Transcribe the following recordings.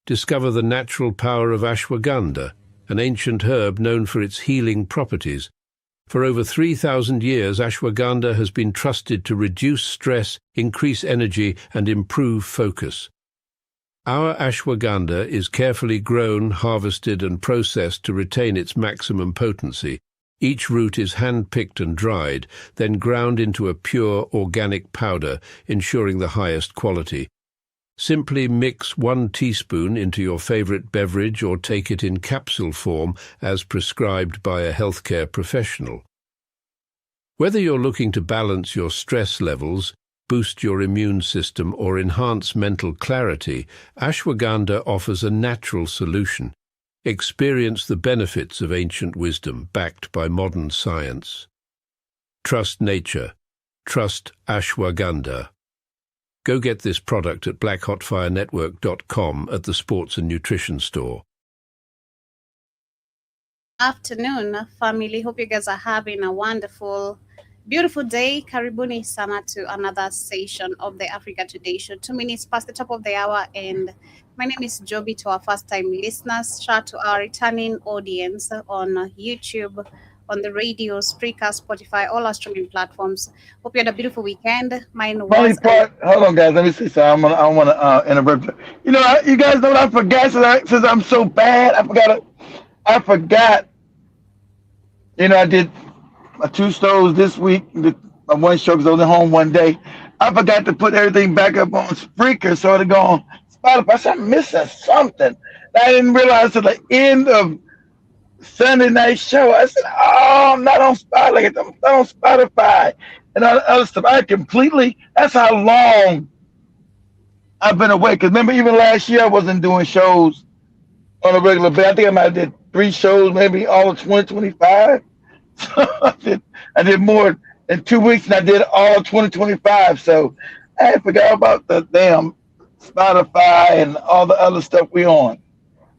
discover the natural power of ashwagandha, an ancient herb known for its healing properties. For over 3,000 years, ashwagandha has been trusted to reduce stress, increase energy, and improve focus. Our ashwagandha is carefully grown, harvested, and processed to retain its maximum potency. Each root is hand-picked and dried, then ground into a pure organic powder, ensuring the highest quality. Simply mix 1 teaspoon into your favorite beverage or take it in capsule form as prescribed by a healthcare professional. Whether you're looking to balance your stress levels, boost your immune system, or enhance mental clarity, ashwagandha offers a natural solution. Experience the benefits of ancient wisdom backed by modern science. Trust nature. Trust ashwagandha. Go get this product at blackhotfirenetwork.com at the Sports and Nutrition Store. Afternoon, family. Hope you guys are having a wonderful, beautiful day. Karibuni sana to another session of the Africa Today Show. 2 minutes past the top of the hour, and my name is Joby. To our first-time listeners, shout out to our returning audience on YouTube, on the radio, Spreaker, Spotify, all our streaming platforms. Hope you had a beautiful weekend. Mine Funny was. part, hold on, guys. Let me see something. I don't want to interrupt. You know, you guys know what I forgot since I'm so bad. I forgot. You know, I did my 2 shows this week. My 1 show because I was at home one day. I forgot to put everything back up on Spreaker, so it go on Spotify. I said, I'm missing something. I didn't realize till the end of Sunday night show. I said, oh, I'm not on Spotify. I'm not on Spotify. And all the other stuff. That's how long I've been away. Because remember, even last year, I wasn't doing shows on a regular basis. I think I might have did 3 shows, maybe all of 2025. So I did more in 2 weeks than I did all of 2025. So I forgot about the damn Spotify and all the other stuff we on.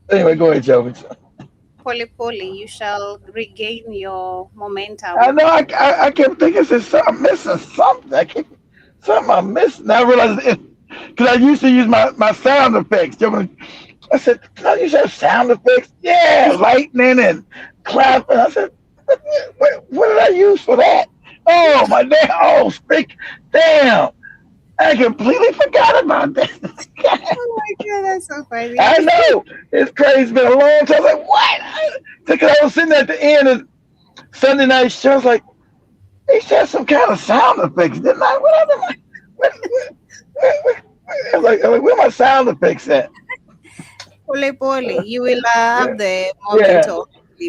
Anyway, go ahead, Joey. Poli, you shall regain your momentum. I know. I kept thinking, I'm missing something. Something I'm missing. I realized because I used to use my sound effects. I said, can I use your sound effects? Yeah, lightning and clapping. I said, what did I use for that? Oh, my damn. Oh, speak. Damn. I completely forgot about that. Oh my God, that's so funny. I know. It's crazy. It's been a long time. I was like, what? Because I was sitting at the end of Sunday night show. I was like, they said some kind of sound effects, didn't I? I was like, where my sound effects at? Poli, you will have the moment of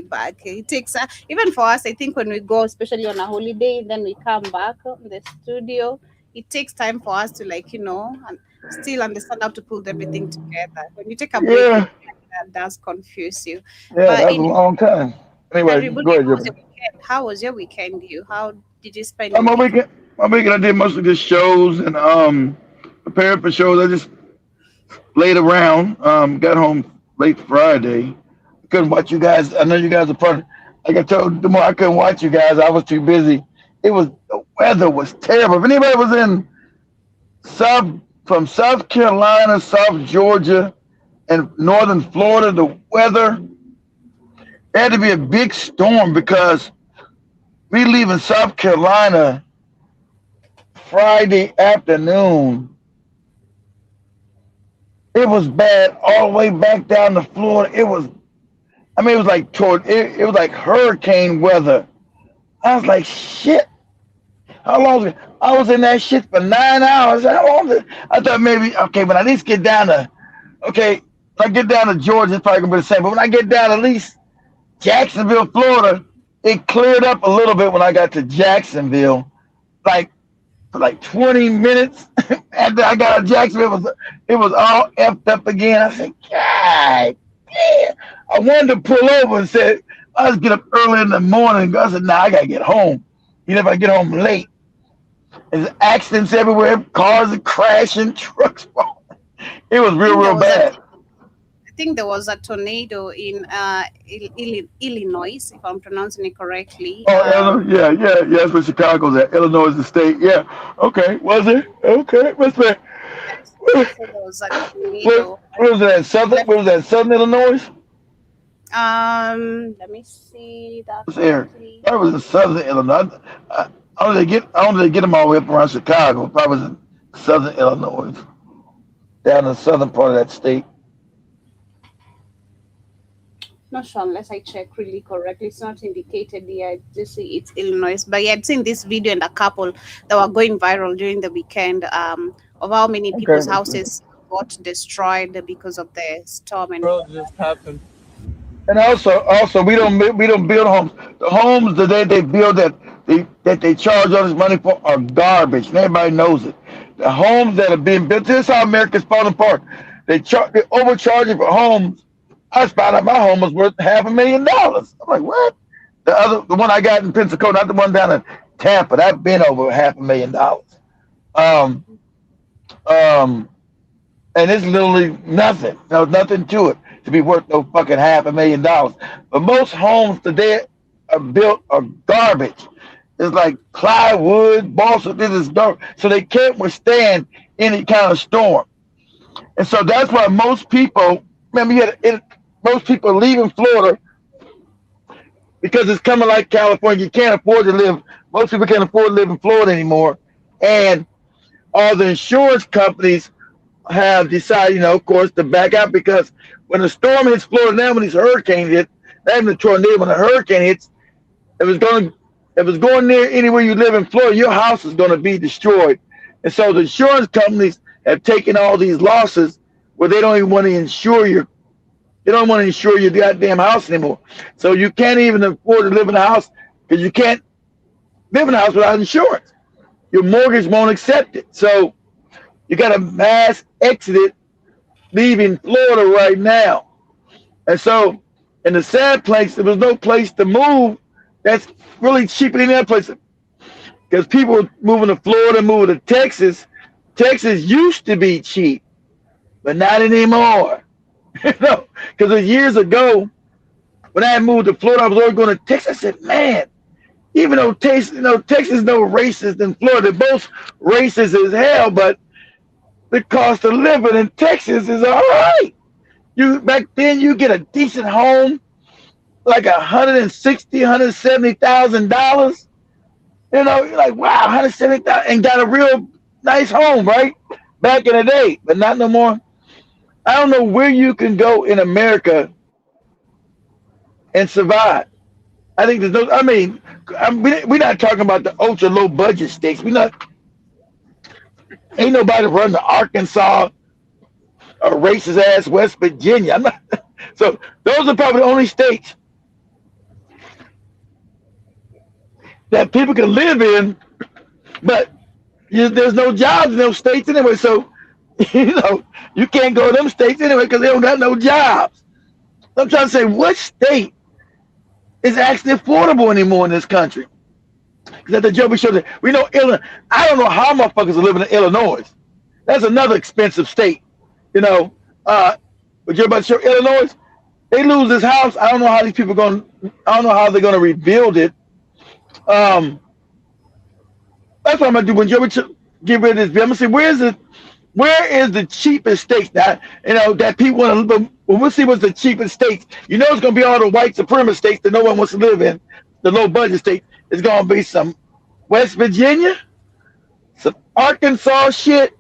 back. It takes even for us. I think when we go, especially on a holiday, then we come back in the studio. It takes time for us to and still understand how to pull everything together. When you take a break, that does confuse you. Yeah, that's a long time. Anyway, go ahead. How was your weekend? How did you spend my weekend? My weekend, I did mostly just shows and prepared for shows. I just laid around. Got home late Friday. Couldn't watch you guys. I know you guys are part of, like I told the more I couldn't watch you guys. I was too busy. The weather was terrible. If anybody was in from South Carolina, South Georgia, and northern Florida, the weather had to be a big storm because we leave in South Carolina Friday afternoon. It was bad all the way back down to Florida. It was like hurricane weather. I was like, shit. How long? I was in that shit for 9 hours. How long? I thought maybe, when I at least get down to, when I get down to Georgia, it's probably going to be the same. But when I get down at least Jacksonville, Florida, it cleared up a little bit when I got to Jacksonville. For 20 minutes after I got to Jacksonville, it was all effed up again. I said, God damn. I wanted to pull over and said, I just get up early in the morning. I said, I got to get home. If I get home late. There's accidents everywhere. Cars are crashing, trucks falling. It was real bad. I think there was a tornado in Illinois, if I'm pronouncing it correctly. Oh, yeah. That's where Chicago's at. Illinois is the state. Yeah. Okay. Was it? Okay. What's that? So there was like a What, tornado. what was that? Southern? What was that? Southern Illinois? Let me see that What's there? correctly. That was in Southern Illinois. I only get them all the way up around Chicago. Probably was in Southern Illinois, down in the southern part of that state. Not sure unless I check really correctly. It's not indicated here. I just see it's Illinois. But yeah, I'd seen this video and a couple that were going viral during the weekend of how many Okay. people's houses got destroyed because of the storm and World just happened. And also we don't build homes. The homes that they build that they charge all this money for are garbage. And everybody knows it. The homes that are being built. This is how America's falling apart. They overcharging for homes. I found out my home was worth $500,000. I'm like, what? The one I got in Pensacola, not the one down in Tampa, that been over $500,000. Um, um, and it's literally nothing. There's nothing to it to be worth no fucking $500,000. But most homes today are built are garbage. It's like plywood, balsa. This is dark, so they can't withstand any kind of storm. And so that's why most people, remember, most people leaving Florida because it's coming like California. You can't afford to live. Most people can't afford to live in Florida anymore, and all the insurance companies have decided, of course, to back out because when a storm hits Florida now, when these hurricanes hit, not even a tornado, when a hurricane hits, if it's going near anywhere you live in Florida, your house is going to be destroyed. And so the insurance companies have taken all these losses where they don't even want to insure your goddamn house anymore. So you can't even afford to live in a house because you can't live in a house without insurance. Your mortgage won't accept it. So you got a mass exodus leaving Florida right now. And so in the sad place, there was no place to move that's really cheaper than that place. Because people were moving to Florida, moving to Texas. Texas used to be cheap, but not anymore. Because years ago, when I moved to Florida, I was always going to Texas. I said, man, even though Texas is no racist than Florida, both racist as hell, but the cost of living in Texas is all right. Back then you get a decent home, like $170,000. You're like, wow, $170,000 and got a real nice home, right? Back in the day, but not no more. I don't know where you can go in America and survive. I think there's no. I mean, we're not talking about the ultra low budget states. Ain't nobody running to Arkansas or racist ass West Virginia. I'm not. So those are probably the only states that people can live in, but there's no jobs in those states anyway. So you can't go to them states anyway because they don't got no jobs. So I'm trying to say, what state is actually affordable anymore in this country? That the Joe showed that we know Illinois. I don't know how motherfuckers are living in Illinois. That's another expensive state. But Joe about to show Illinois, they lose this house. I don't know how these people going. I don't know how they're going to rebuild it. That's what I'm gonna do when Joe get rid of this bill. I'm gonna say, where is the cheapest states that that people want to live? Well, we'll see what's the cheapest states. It's gonna be all the white supremacist states that no one wants to live in. The low budget states. It's gonna be some West Virginia, some Arkansas shit,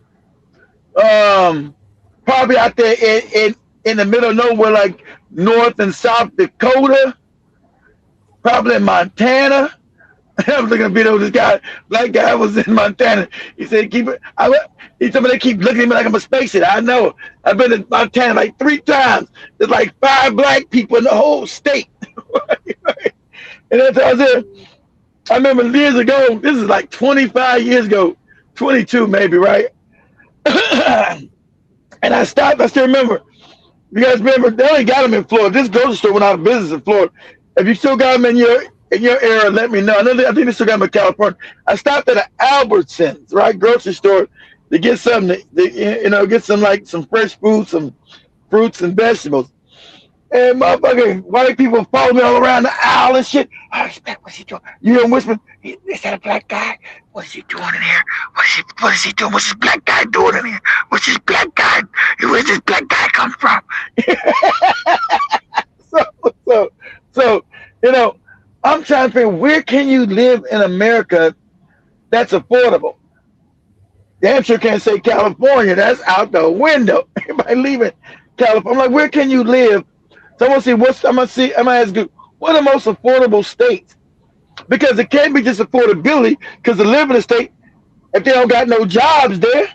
probably out there in the middle of nowhere, like North and South Dakota, probably in Montana. I was looking at a video of this guy, black guy was in Montana. He said, he told me they keep looking at me like I'm a space it. I know. I've been in Montana like 3 times. There's like 5 black people in the whole state. And that's how I was there. I remember years ago, this is like 25 years ago, 22 maybe, right? And I stopped. I still remember. You guys remember? They only got them in Florida. This grocery store went out of business in Florida. If you still got them in your area, let me know. I think they still got them in California. I stopped at an Albertsons, right, grocery store to get something, get some fresh food, some fruits and vegetables. And motherfucking white people follow me all around the aisle and shit. Oh, respect, what's he doing? You hear him whispering, is that a black guy? What is he doing in here? What is he doing? What's this black guy doing in here? What's this black guy? Where's this black guy come from? so, so, so, you know, I'm trying to figure where can you live in America that's affordable? Damn sure can't say California. That's out the window. Everybody leaving California. I'm like, where can you live? So I'm gonna ask you, what are the most affordable states? Because it can't be just affordability, because to live in a state, if they don't got no jobs there,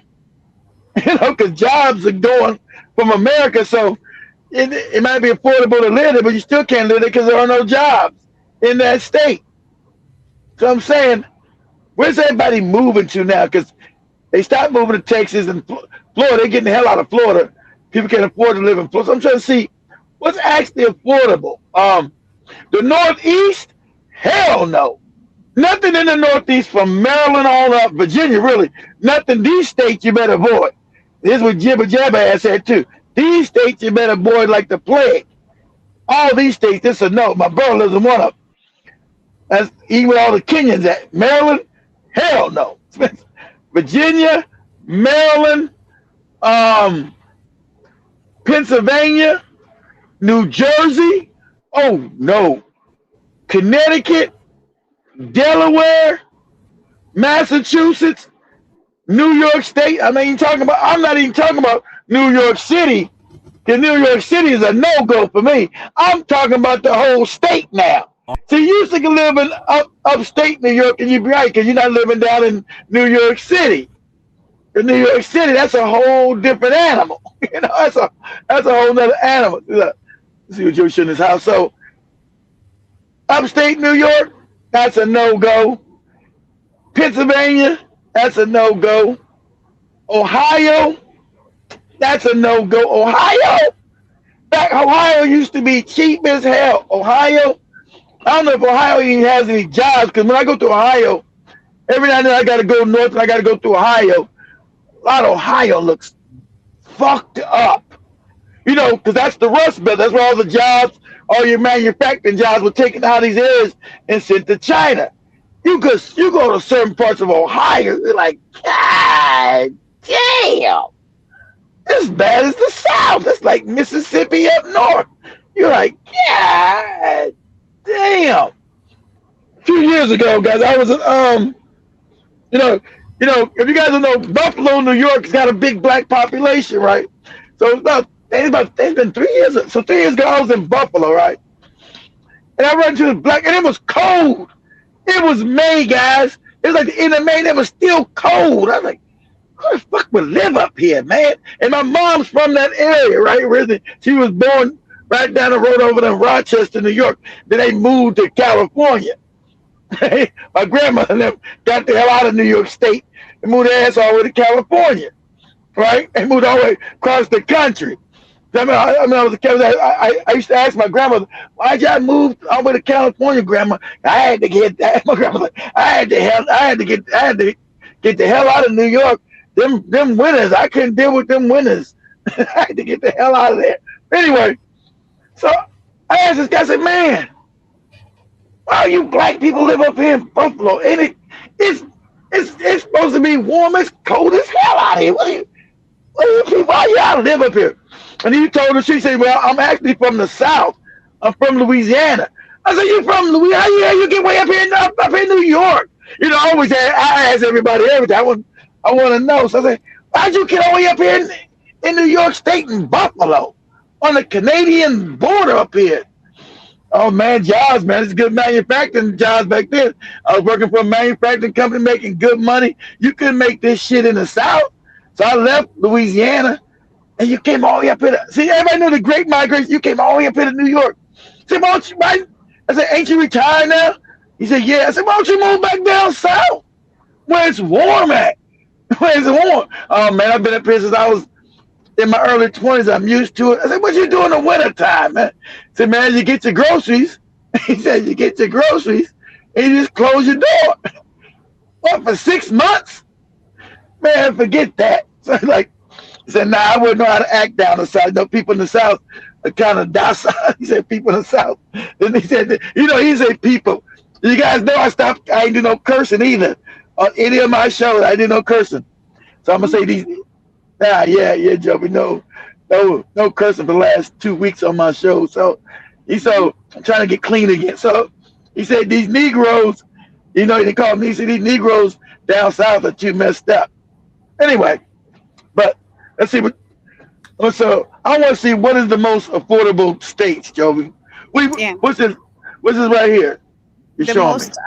because jobs are going from America, so it might be affordable to live there, but you still can't live there because there are no jobs in that state. So I'm saying, where's everybody moving to now? Because they stopped moving to Texas and Florida. They're getting the hell out of Florida. People can't afford to live in Florida. So I'm trying to see what's actually affordable. The Northeast, hell no. Nothing in the Northeast from Maryland on up, Virginia, really. Nothing. These states you better avoid. This is what Jibba Jabba has said too. These states you better avoid like the plague. All these states, this is a no. My brother lives in one of them. That's even where all the Kenyans at. Maryland, hell no. Virginia, Maryland, Pennsylvania, New Jersey, oh no. Connecticut, Delaware, Massachusetts, New York State. I'm not even talking about New York City, because New York City is a no-go for me. I'm talking about the whole state now. So you used to live in upstate New York, and you'd be right, because you're not living down in New York City. In New York City, that's a whole different animal. That's a whole nother animal. Let's see what you're in this house. So upstate New York, that's a no-go. Pennsylvania, that's a no-go. Ohio, that's a no-go. Ohio used to be cheap as hell. Ohio, I don't know if Ohio even has any jobs, because when I go to Ohio, every now and then I got to go north and I got to go through Ohio. A lot of Ohio looks fucked up. Because that's the Rust Belt. That's where all the jobs, all your manufacturing jobs were taken out of these areas and sent to China. You go to certain parts of Ohio, you're like, God damn. As bad as the South. It's like Mississippi up north. You're like, God damn. A few years ago, guys, I was if you guys don't know, Buffalo, New York has got a big black population, right? So it's been 3 years. So 3 years ago, I was in Buffalo, right? And I ran into the black, and it was cold. It was May, guys. It was like the end of May, and it was still cold. I was like, who the fuck would live up here, man? And my mom's from that area, right? She was born right down the road over there in Rochester, New York. Then they moved to California. My grandmother and them got the hell out of New York State and moved their ass all the way to California, right? And moved all the way across the country. I used to ask my grandmother, why'd y'all move all the way to California, Grandma? I had to get that. My grandmother, I had to get the hell out of New York. Them winters, I couldn't deal with them winters. I had to get the hell out of there. Anyway, so I asked this guy, I said, man, why you black people live up here in Buffalo? And it's supposed to be warm. It's cold as hell out here. Why y'all live up here? And he told her, she said, well, I'm actually from the South. I'm from Louisiana. I said, you from Louisiana? Yeah, you get way up here in New York. I ask everybody everything. I want to know. So I said, why'd you get all the way up here in New York State in Buffalo on the Canadian border up here? Oh, man, jobs, man. It's good manufacturing jobs back then. I was working for a manufacturing company making good money. You couldn't make this shit in the South. So I left Louisiana, and you came all the way up here. See, everybody knew the Great Migration. You came all the way up here to New York. I said, I said, ain't you retired now? He said, yeah. I said, why don't you move back down south where it's warm at? Where it's warm. Oh, man, I've been up here since I was in my early 20s. I'm used to it. I said, what you do in the wintertime, man? I said, man, you get your groceries. He said, you get your groceries, and you just close your door. What, for 6 months? Man, forget that. So he said, nah, I wouldn't know how to act down the South. People in the South kind of docile. He said people in the South. Then he said, he said people. You guys know I ain't do no cursing either. On any of my shows, I did no cursing. So I'm gonna say these. Yeah, Joey. No cursing for the last 2 weeks on my show. So I'm trying to get clean again. So he said these Negroes, they call me. He said these Negroes down south are too messed up. Anyway, but let's see what. So I want to see what is the most affordable states, Joey. What's this? What's this right here? You're the showing most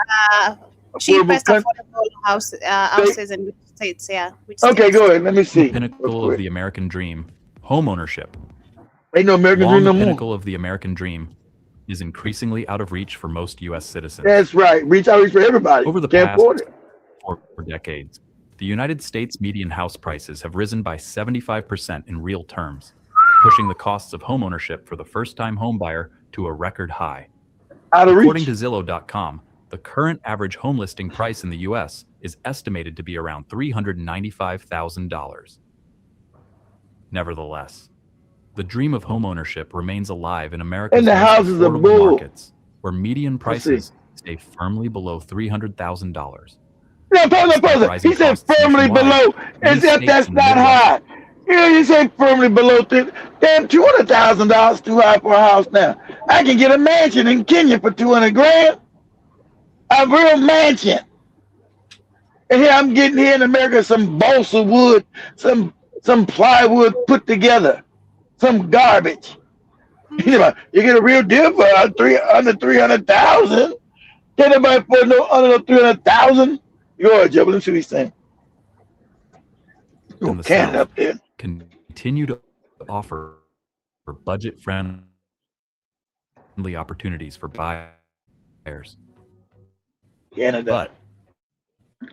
cheapest affordable houses in which states? Yeah. Which okay, states? go ahead. Let me see. Pinnacle of the American dream, home ownership. Ain't no American dream no more. The pinnacle of the American dream is increasingly out of reach for most U.S. citizens. That's right. Reach for everybody. Over the Can't past afford it. 4 decades, the United States median house prices have risen by 75% in real terms, pushing the costs of homeownership for the first-time homebuyer to a record high. Out of reach. According to Zillow.com, the current average home listing price in the U.S. is estimated to be around $395,000. Nevertheless, the dream of homeownership remains alive in America's and the houses are bull. Markets, where median prices stay firmly below $300,000. No, pause. He said firmly below, as if that's not high. He said firmly below. Damn, $200,000 too high for a house now. I can get a mansion in Kenya for $200,000. A real mansion. And here I'm getting here in America some balsa wood, some plywood put together, some garbage. You get a real deal for under $300,000. Can't nobody afford no under $300,000. Go ahead, Joe. Let's see what he's saying. Canada up there. Continue to offer for budget-friendly opportunities for buyers. Canada. But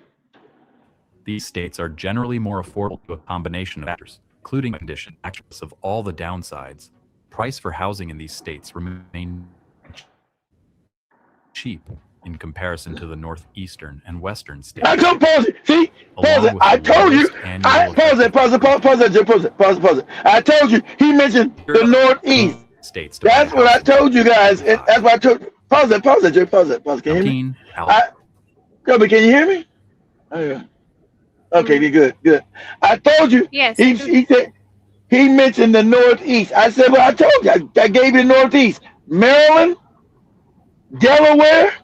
these states are generally more affordable to a combination of factors, including condition, access of all the downsides. Price for housing in these states remain cheap in comparison to the northeastern and western states. I told pause it. See, pause it. I told you. Pause it. Pause it. I told you. He mentioned the northeast states. That's what I told you guys. That's what I told. Pause it. Pause it. Pause it. Can you hear me? Kobe, can you hear me? Oh, yeah. Okay, good. I told you. Yes. He said he mentioned the northeast. I said, well, I told you. I gave you the northeast. Maryland, Delaware,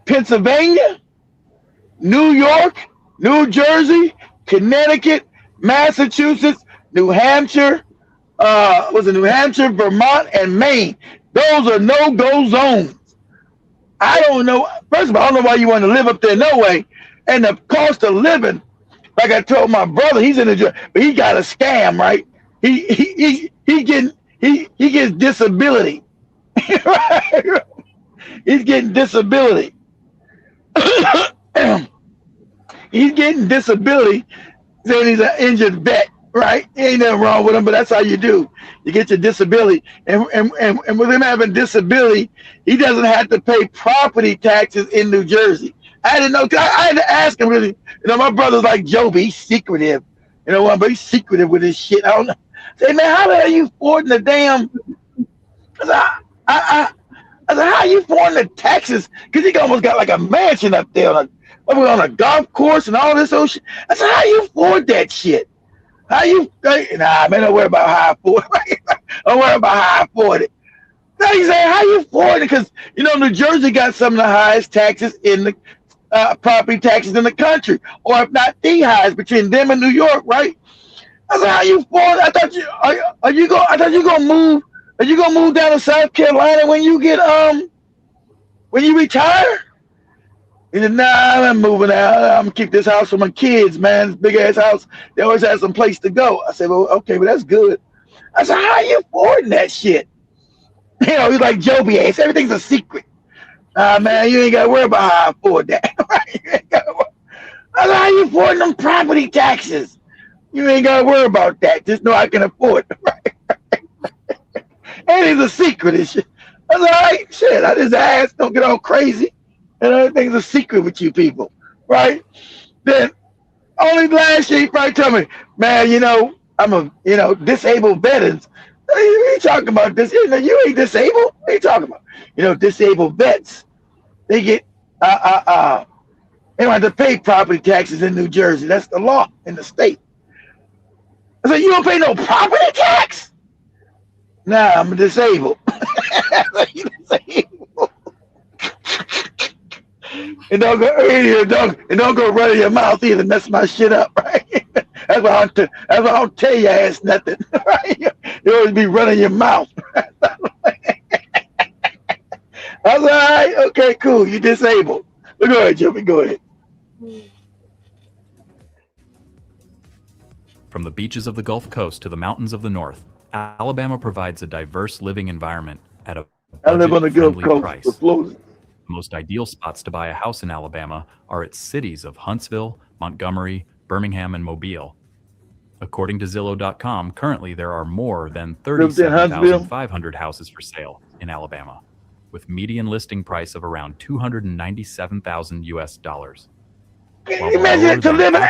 Pennsylvania, New York, New Jersey, Connecticut, Massachusetts, New Hampshire, New Hampshire, Vermont, and Maine. Those are no-go zones. I don't know. First of all, I don't know why you want to live up there. No way. And the cost of living, like I told my brother, he's in the job, but he got a scam, right? He gets disability. He's getting disability. He's getting disability, saying he's an injured vet, right? Ain't nothing wrong with him, but that's how you do. You get your disability, and with him having disability, he doesn't have to pay property taxes in New Jersey. I didn't know. I had to ask him. Really, my brother's like Joby. He's secretive, but he's secretive with his shit. I don't know. Say, man, how the hell are you affording the damn? I said, how are you affording the taxes? Because he almost got like a mansion up there on a golf course and all this old shit. I said, how you afford that shit? Nah, man, don't worry about how I afford it. Don't worry about how I afford it. Now you say, how you afford it? Because, New Jersey got some of the highest taxes in the property taxes in the country, or if not the highest between them and New York, right? I said, how you afford it? I thought you gonna move. Are you gonna move down to South Carolina when you retire? He said, nah, I'm moving out. I'm gonna keep this house for my kids, man. This big ass house. They always have some place to go. I said, well, okay, but that's good. I said, how are you affording that shit? He's like Joby ass. Everything's a secret. Man, you ain't gotta worry about how I afford that. I said, how you affording them property taxes? You ain't gotta worry about that. Just know I can afford it. Right? And it's a secret and shit. I said, all right, shit. I just asked. Don't get all crazy. And everything's a secret with you people, right? Then only last year he probably told me, man, I'm a disabled veterans. What are you talking about? This, you ain't disabled. What are you talking about? Disabled vets, they get they don't have to pay property taxes in New Jersey. That's the law in the state. I said, you don't pay no property tax? Nah, I'm disabled. You disabled. And don't go running your mouth either. Mess my shit up, right? That's why I don't tell your ass nothing. Right? You always be running your mouth. I was all right. Okay, cool. You disabled. But go ahead, Jimmy. Go ahead. From the beaches of the Gulf Coast to the mountains of the north, Alabama provides a diverse living environment at a I live on the Gulf budget-friendly Coast. price. The most ideal spots to buy a house in Alabama are its cities of Huntsville, Montgomery, Birmingham, and Mobile. According to Zillow.com, currently there are more than 37,500 houses for sale in Alabama, with median listing price of around $297,000 US. Imagine to live in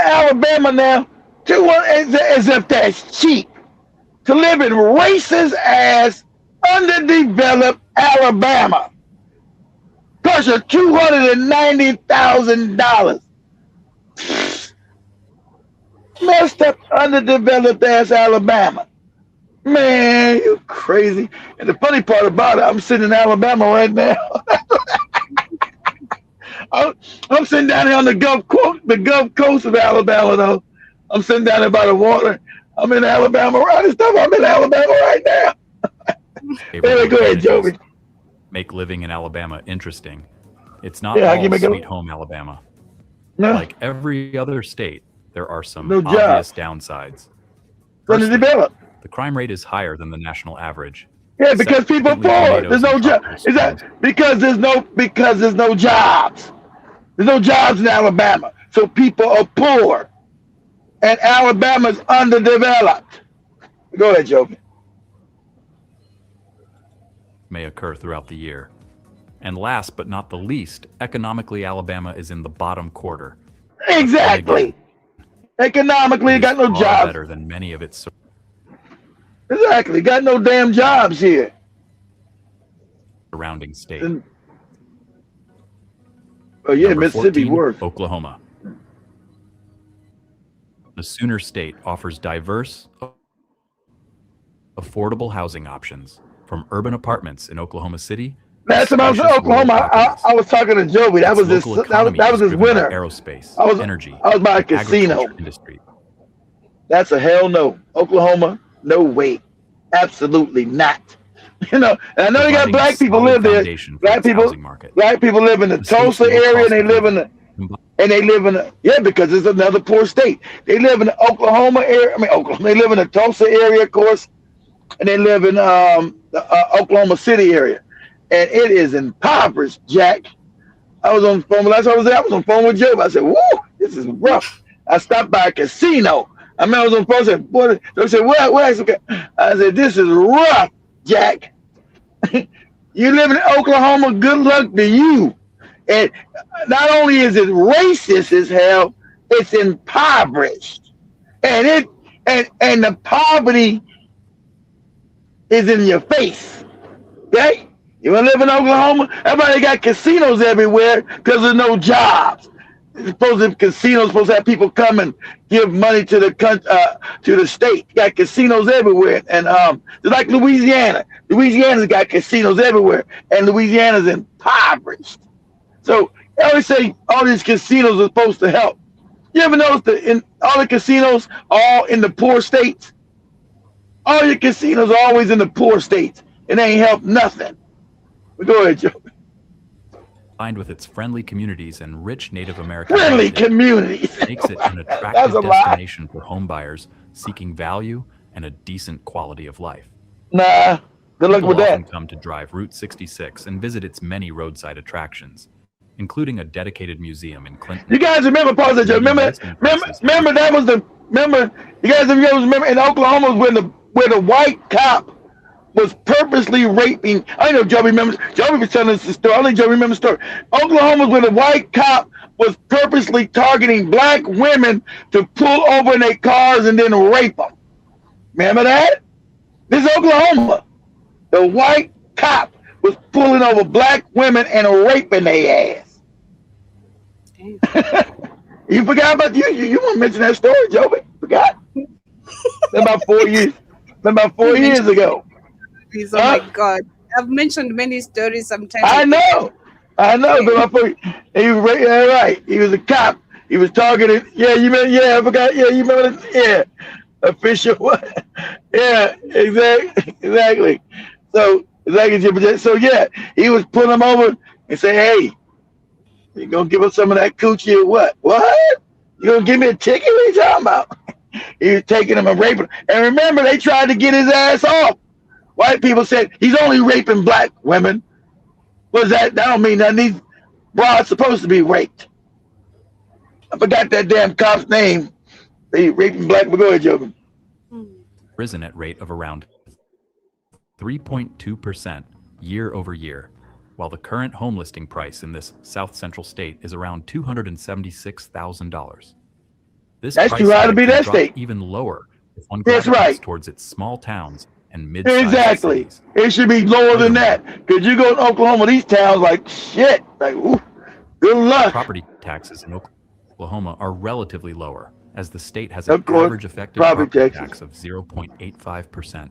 Alabama now, as if that's cheap. To live in racist ass, underdeveloped Alabama, cost you $290,000. Messed up, underdeveloped ass Alabama. Man, you crazy. And the funny part about it, I'm sitting in Alabama right now. I'm sitting down here on the Gulf Coast of Alabama, though. I'm sitting down there by the water. I'm in Alabama right now. Anyway, go ahead, Joey. Make living in Alabama interesting. It's not all sweet home Alabama. No. Like every other state, there are some No obvious downsides. Firstly, the crime rate is higher than the national average. Yeah, because people are poor. There's no job. Is that because there's no jobs? There's no jobs in Alabama, so people are poor, and Alabama's underdeveloped. Go ahead, Joe. May occur throughout the year. And last but not the least, economically, Alabama is in the bottom quarter. Exactly. Economically, got no jobs. Better than many of its. Exactly. Got no damn jobs here. Surrounding state. Oh yeah, Number Mississippi 14, works. Oklahoma. The Sooner State offers diverse, affordable housing options, from urban apartments in Oklahoma City. That's about Oklahoma. I was talking to Joey. That was this winter. Aerospace, energy. I was by a casino. Industry. That's a hell no. Oklahoma, no way. Absolutely not. And I know you got black people live there. Black people live in the Tulsa area, and they live in because it's another poor state. They live in the Oklahoma area. They live in the Tulsa area, of course, and they live in the Oklahoma City area, and it is impoverished. Jack, I was on the phone last time I was there. I was on the phone with Joe. I said, "Woo, this is rough." I stopped by a casino. I was on the phone. I said, "Boy," they said, "What?" I said, "This is rough, Jack." You live in Oklahoma, good luck to you. And not only is it racist as hell, it's impoverished. And the poverty is in your face. Okay? You want to live in Oklahoma? Everybody got casinos everywhere because there's no jobs. Casinos supposed to have people come and give money to the state. You got casinos everywhere, and just like Louisiana. Louisiana's got casinos everywhere, and Louisiana's impoverished. So I always say all these casinos are supposed to help. You ever notice in all the casinos, all in the poor states? All your casinos are always in the poor states. It ain't helped nothing. But go ahead, Joe. Combined with its friendly communities and rich Native American communities, makes it an attractive destination for home buyers seeking value and a decent quality of life. Nah, good luck with that. People often come to drive Route 66 and visit its many roadside attractions, including a dedicated museum in Clinton. You guys remember, pause it, remember you guys remember in Oklahoma where the white cop was purposely raping. I know Joe remembers. Joe was telling us the story. I think Joe remembers the story. Oklahoma, where the white cop was purposely targeting black women to pull over in their cars and then rape them. Remember that? This is Oklahoma. The white cop was pulling over black women and raping their ass. You forgot about you want to mention that story, Joby? Forgot? About 4 years. About 4 years ago. Oh my God! I've mentioned many stories sometimes. I know. But he was right. He was a cop. He was targeted. Yeah, you remember? Yeah, I forgot. Yeah, you remember? Yeah, official. Yeah, exactly. So yeah, he was pulling them over and say, "Hey, you gonna give us some of that coochie or what? What? You gonna give me a ticket? What are you talking about?" He was taking him and raping him. And remember, they tried to get his ass off. White people said he's only raping black women. What's that? That don't mean nothing. These broads supposed to be raped. I forgot that damn cop's name. They raping black. Go ahead, Joby. Risen at rate of around 3.2% year over year, while the current home listing price in this South Central state is around $276,000. That's too high to be that state. Even lower if one gravitates towards its small towns and mid-sized exactly. cities. It should be lower than that, because you go to Oklahoma, these towns like shit. Like, ooh, good luck. Property taxes in Oklahoma are relatively lower, as the state has an average effective property tax of 0.85%.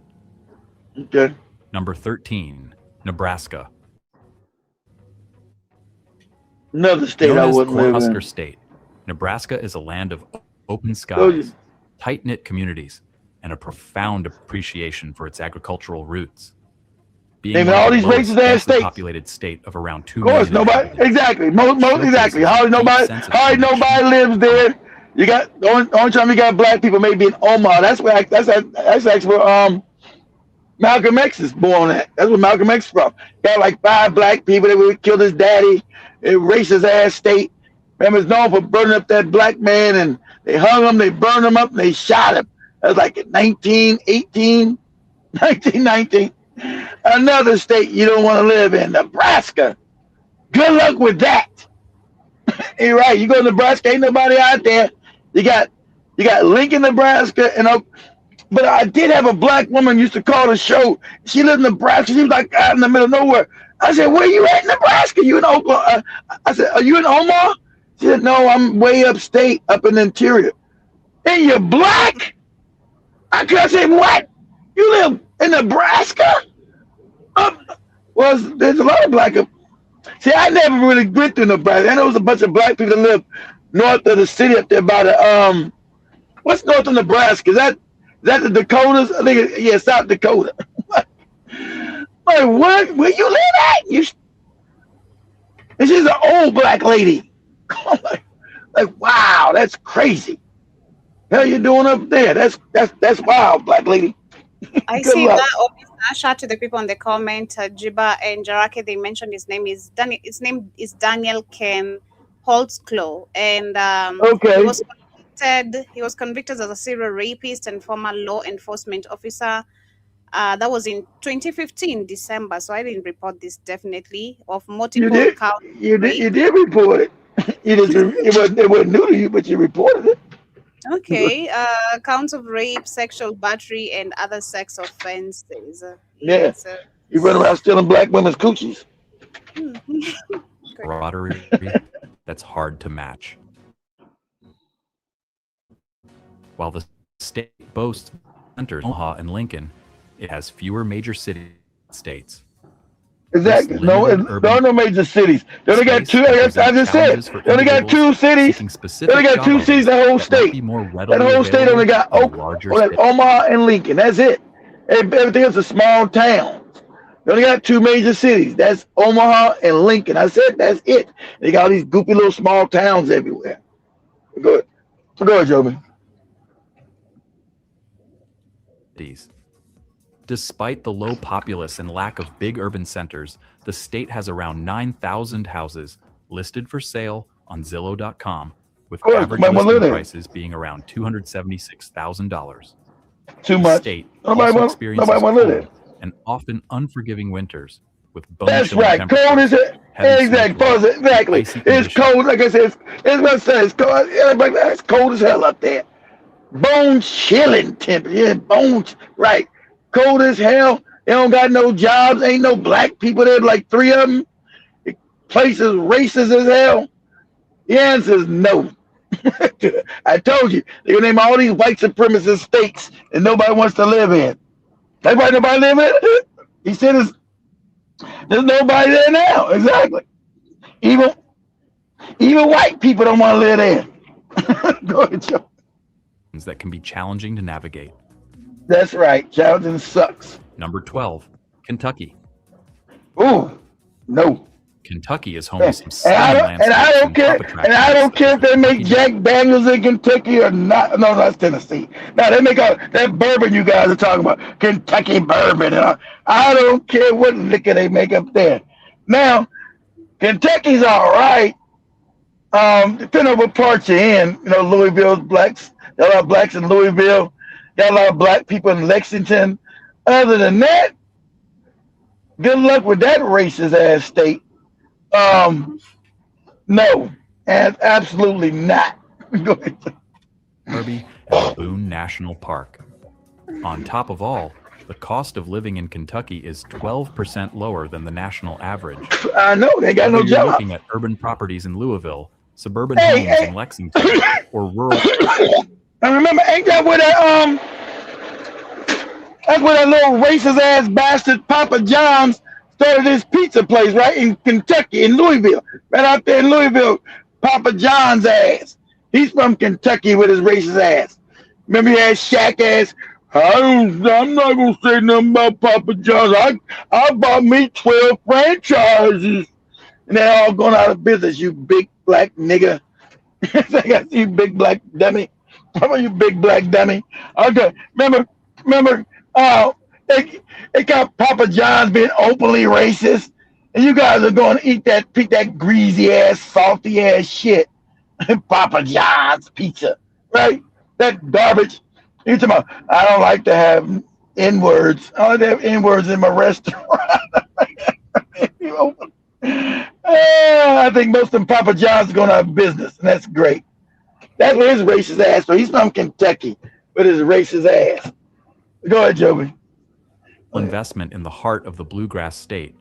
Okay. Number 13, Nebraska. Another state I wouldn't live in. Cornhusker State, Nebraska is a land of open skies, tight-knit communities, and a profound appreciation for its agricultural roots. Being all these racist ass states, populated state of around 2 million. Of course, nobody. Exactly. Most exactly. Hardly nobody lives there. You got the only time you got black people maybe in Omaha. That's actually where Malcolm X is born at. That's where Malcolm X is from. Got like 5 black people that would kill his daddy. A racist ass state. Remember, it's known for burning up that black man, and they hung him, they burned him up, and they shot him. That was like in 1919. Another state you don't want to live in, Nebraska. Good luck with that. You're right. You go to Nebraska, ain't nobody out there. You got Lincoln, Nebraska, but I did have a black woman used to call the show. She lived in Nebraska. She was like out in the middle of nowhere. I said, "Where you at in Nebraska? You in Oklahoma?" I said, "Are you in Omaha?" She said, "No, I'm way upstate, up in the interior." And you're black? I said, "What? You live in Nebraska?" Well, there's a lot of black. See, I never really went through Nebraska. I know there's a bunch of black people that live north of the city up there by the what's north of Nebraska? Is that the Dakotas? I think South Dakota. Like, what? Where you live at? And she's an old black lady. like, wow, that's crazy. Hell, you doing up there? That's wild, black lady. I see luck. That. Shout out to the people in the comment. Jiba and Jarake, they mentioned his name is Daniel. His name is Daniel Ken Holtzclaw, and he was convicted as a serial rapist and former law enforcement officer. That was in 2015 December. So I didn't report this definitely of multiple counts. You did report it. It wasn't new to you, but you reported it. Okay, counts of rape, sexual battery, and other sex offenses. Yeah, you run around stealing black women's coochies. Camaraderie that's hard to match. While the state boasts centers Omaha and Lincoln, it has fewer major states. Exactly. There are no major cities. They only got 2. As I just said, they only got 2 cities. They only got 2 cities. The whole state. That whole state only got Omaha and Lincoln. That's it. Everything else is small towns. They only got 2 major cities. That's Omaha and Lincoln. I said that's it. They got all these goofy little small towns everywhere. Go ahead, Joby. Despite the low populace and lack of big urban centers, the state has around 9,000 houses listed for sale on Zillow.com, with average listing prices being around $276,000. Too much. The state also experiences cold and often unforgiving winters, with bone-chilling temperatures. Cold is it? Exactly. It's cold. Like I said, it's cold. It's cold as hell up there. bone chilling temperature. Yeah, bones, right. Cold as hell. They don't got no jobs. Ain't no black people there, like 3 of them. The place is racist as hell. The answer is no. I told you, they're going to name all these white supremacist states that nobody wants to live in. That's why nobody live in it. He said there's nobody there now. Exactly. Even white people don't want to live there. Go ahead, Joe. That can be challenging to navigate. That's right. Challenging sucks. Number 12, Kentucky. Ooh, no. Kentucky is home to some And stunning landscapes I don't care. And I don't care if they make Jack Daniels in Kentucky or not. No, that's Tennessee. Now they make out that bourbon you guys are talking about, Kentucky bourbon. And I don't care what liquor they make up there. Now, Kentucky's all right. Depending on what part you're in. You know, Louisville's blacks. Got a lot of blacks in Louisville. Got a lot of black people in Lexington. Other than that, good luck with that racist ass state. No, and absolutely not. Go ahead. Kirby and Boone National Park. On top of all, the cost of living in Kentucky is 12% lower than the national average. I know, they got no Whether you're job. looking at urban properties in Louisville, suburban homes in Lexington, or rural. And remember, ain't that where that's where that little racist ass bastard Papa John's started his pizza place, right? In Kentucky, in Louisville. Right out there in Louisville, Papa John's ass. He's from Kentucky with his racist ass. Remember he had Shaq ass? I'm not going to say nothing about Papa John's. I bought me 12 franchises. And they're all going out of business, you big black nigga. You big black dummy. How about you big black dummy? Okay, remember, they got Papa John's being openly racist, and you guys are going to eat that greasy ass, salty ass shit. Papa John's pizza, right? That garbage. You talking about? I don't like to have N-words. I don't like to have N-words in my restaurant. I think most of them Papa John's are going out of business, and that's great. That's where his racist ass. So he's from Kentucky with his racist ass. Go ahead, Joby. Investment in the heart of the bluegrass state.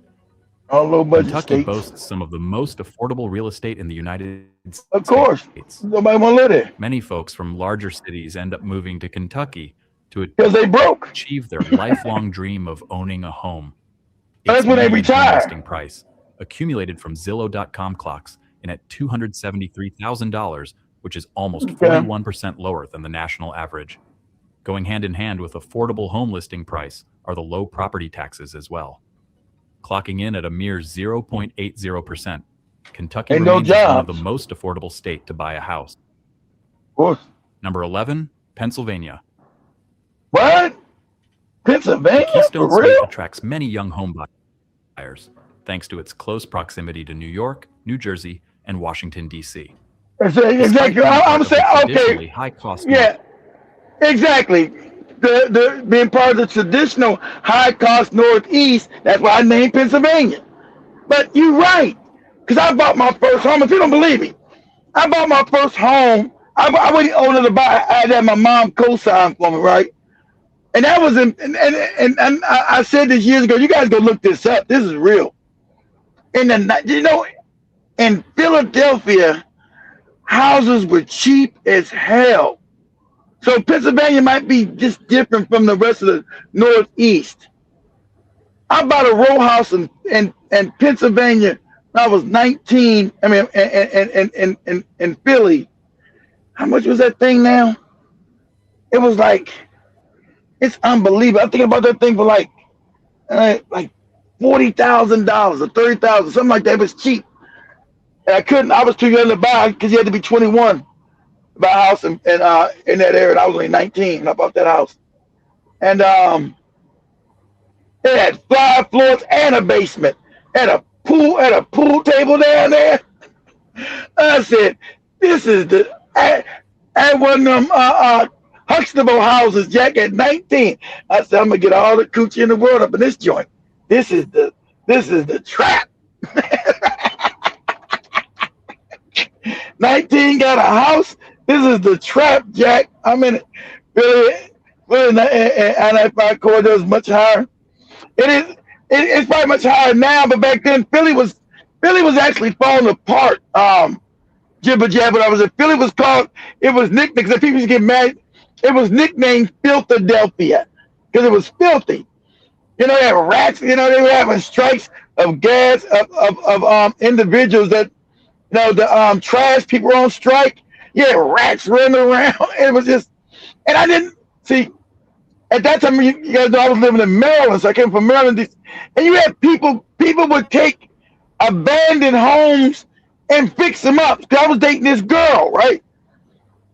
All low budget Kentucky states. boasts some of the most affordable real estate in the United States. Of course. Nobody want to live there. Many folks from larger cities end up moving to Kentucky to Because they broke. achieve their lifelong dream of owning a home. That's Its when they median retire. home listing price, accumulated from Zillow.com clocks, in at $273,000, which is almost 41% lower than the national average. Going hand in hand with affordable home listing price are the low property taxes as well. Clocking in at a mere 0.80%, Kentucky Ain't no remains as one of jobs. the most affordable state to buy a house. Of course. Number 11, Pennsylvania. What? The Pennsylvania? Keystone For State real? attracts many young home buyers, thanks to its close proximity to New York, New Jersey, and Washington, D.C. Exactly. I'm saying, okay. High cost. Yeah, exactly. The being part of the traditional high cost Northeast, that's why I named Pennsylvania. But you're right, because I bought my first home. If you don't believe me, I bought my first home. I wasn't old enough to buy. I had my mom co-sign for me, right? And that was in, and I said this years ago. You guys go look this up. This is real. In Philadelphia, houses were cheap as hell. So Pennsylvania might be just different from the rest of the Northeast. I bought a row house in Pennsylvania when I was 19. I mean, in Philly. How much was that thing now? It was like, it's unbelievable. I'm thinking about that thing for like $40,000 or $30,000, something like that. It was cheap. And I was too young to buy because you had to be 21 to buy a house in that area. And I was only 19 when I bought that house. And it had 5 floors and a basement and a pool table down there. I said, this is I one of them Huxtable houses, Jack, at 19. I said, I'm gonna get all the coochie in the world up in this joint. This is the trap. 19 got a house. This is the trap, Jack. I'm in Philly, Philly and I find corridor is much higher. It is. It's probably much higher now, but back then Philly was actually falling apart. Jibber jabber. I was in Philly was called. It was nicknamed because people used to get mad. It was nicknamed Philadelphia because it was filthy. You know, they had rats. You know, they were having strikes of gas of individuals that the trash people were on strike. Yeah, rats running around. It was just, and I didn't see at that time. You guys know I was living in Maryland, so I came from Maryland, and you had people would take abandoned homes and fix them up. Because I was dating this girl, right?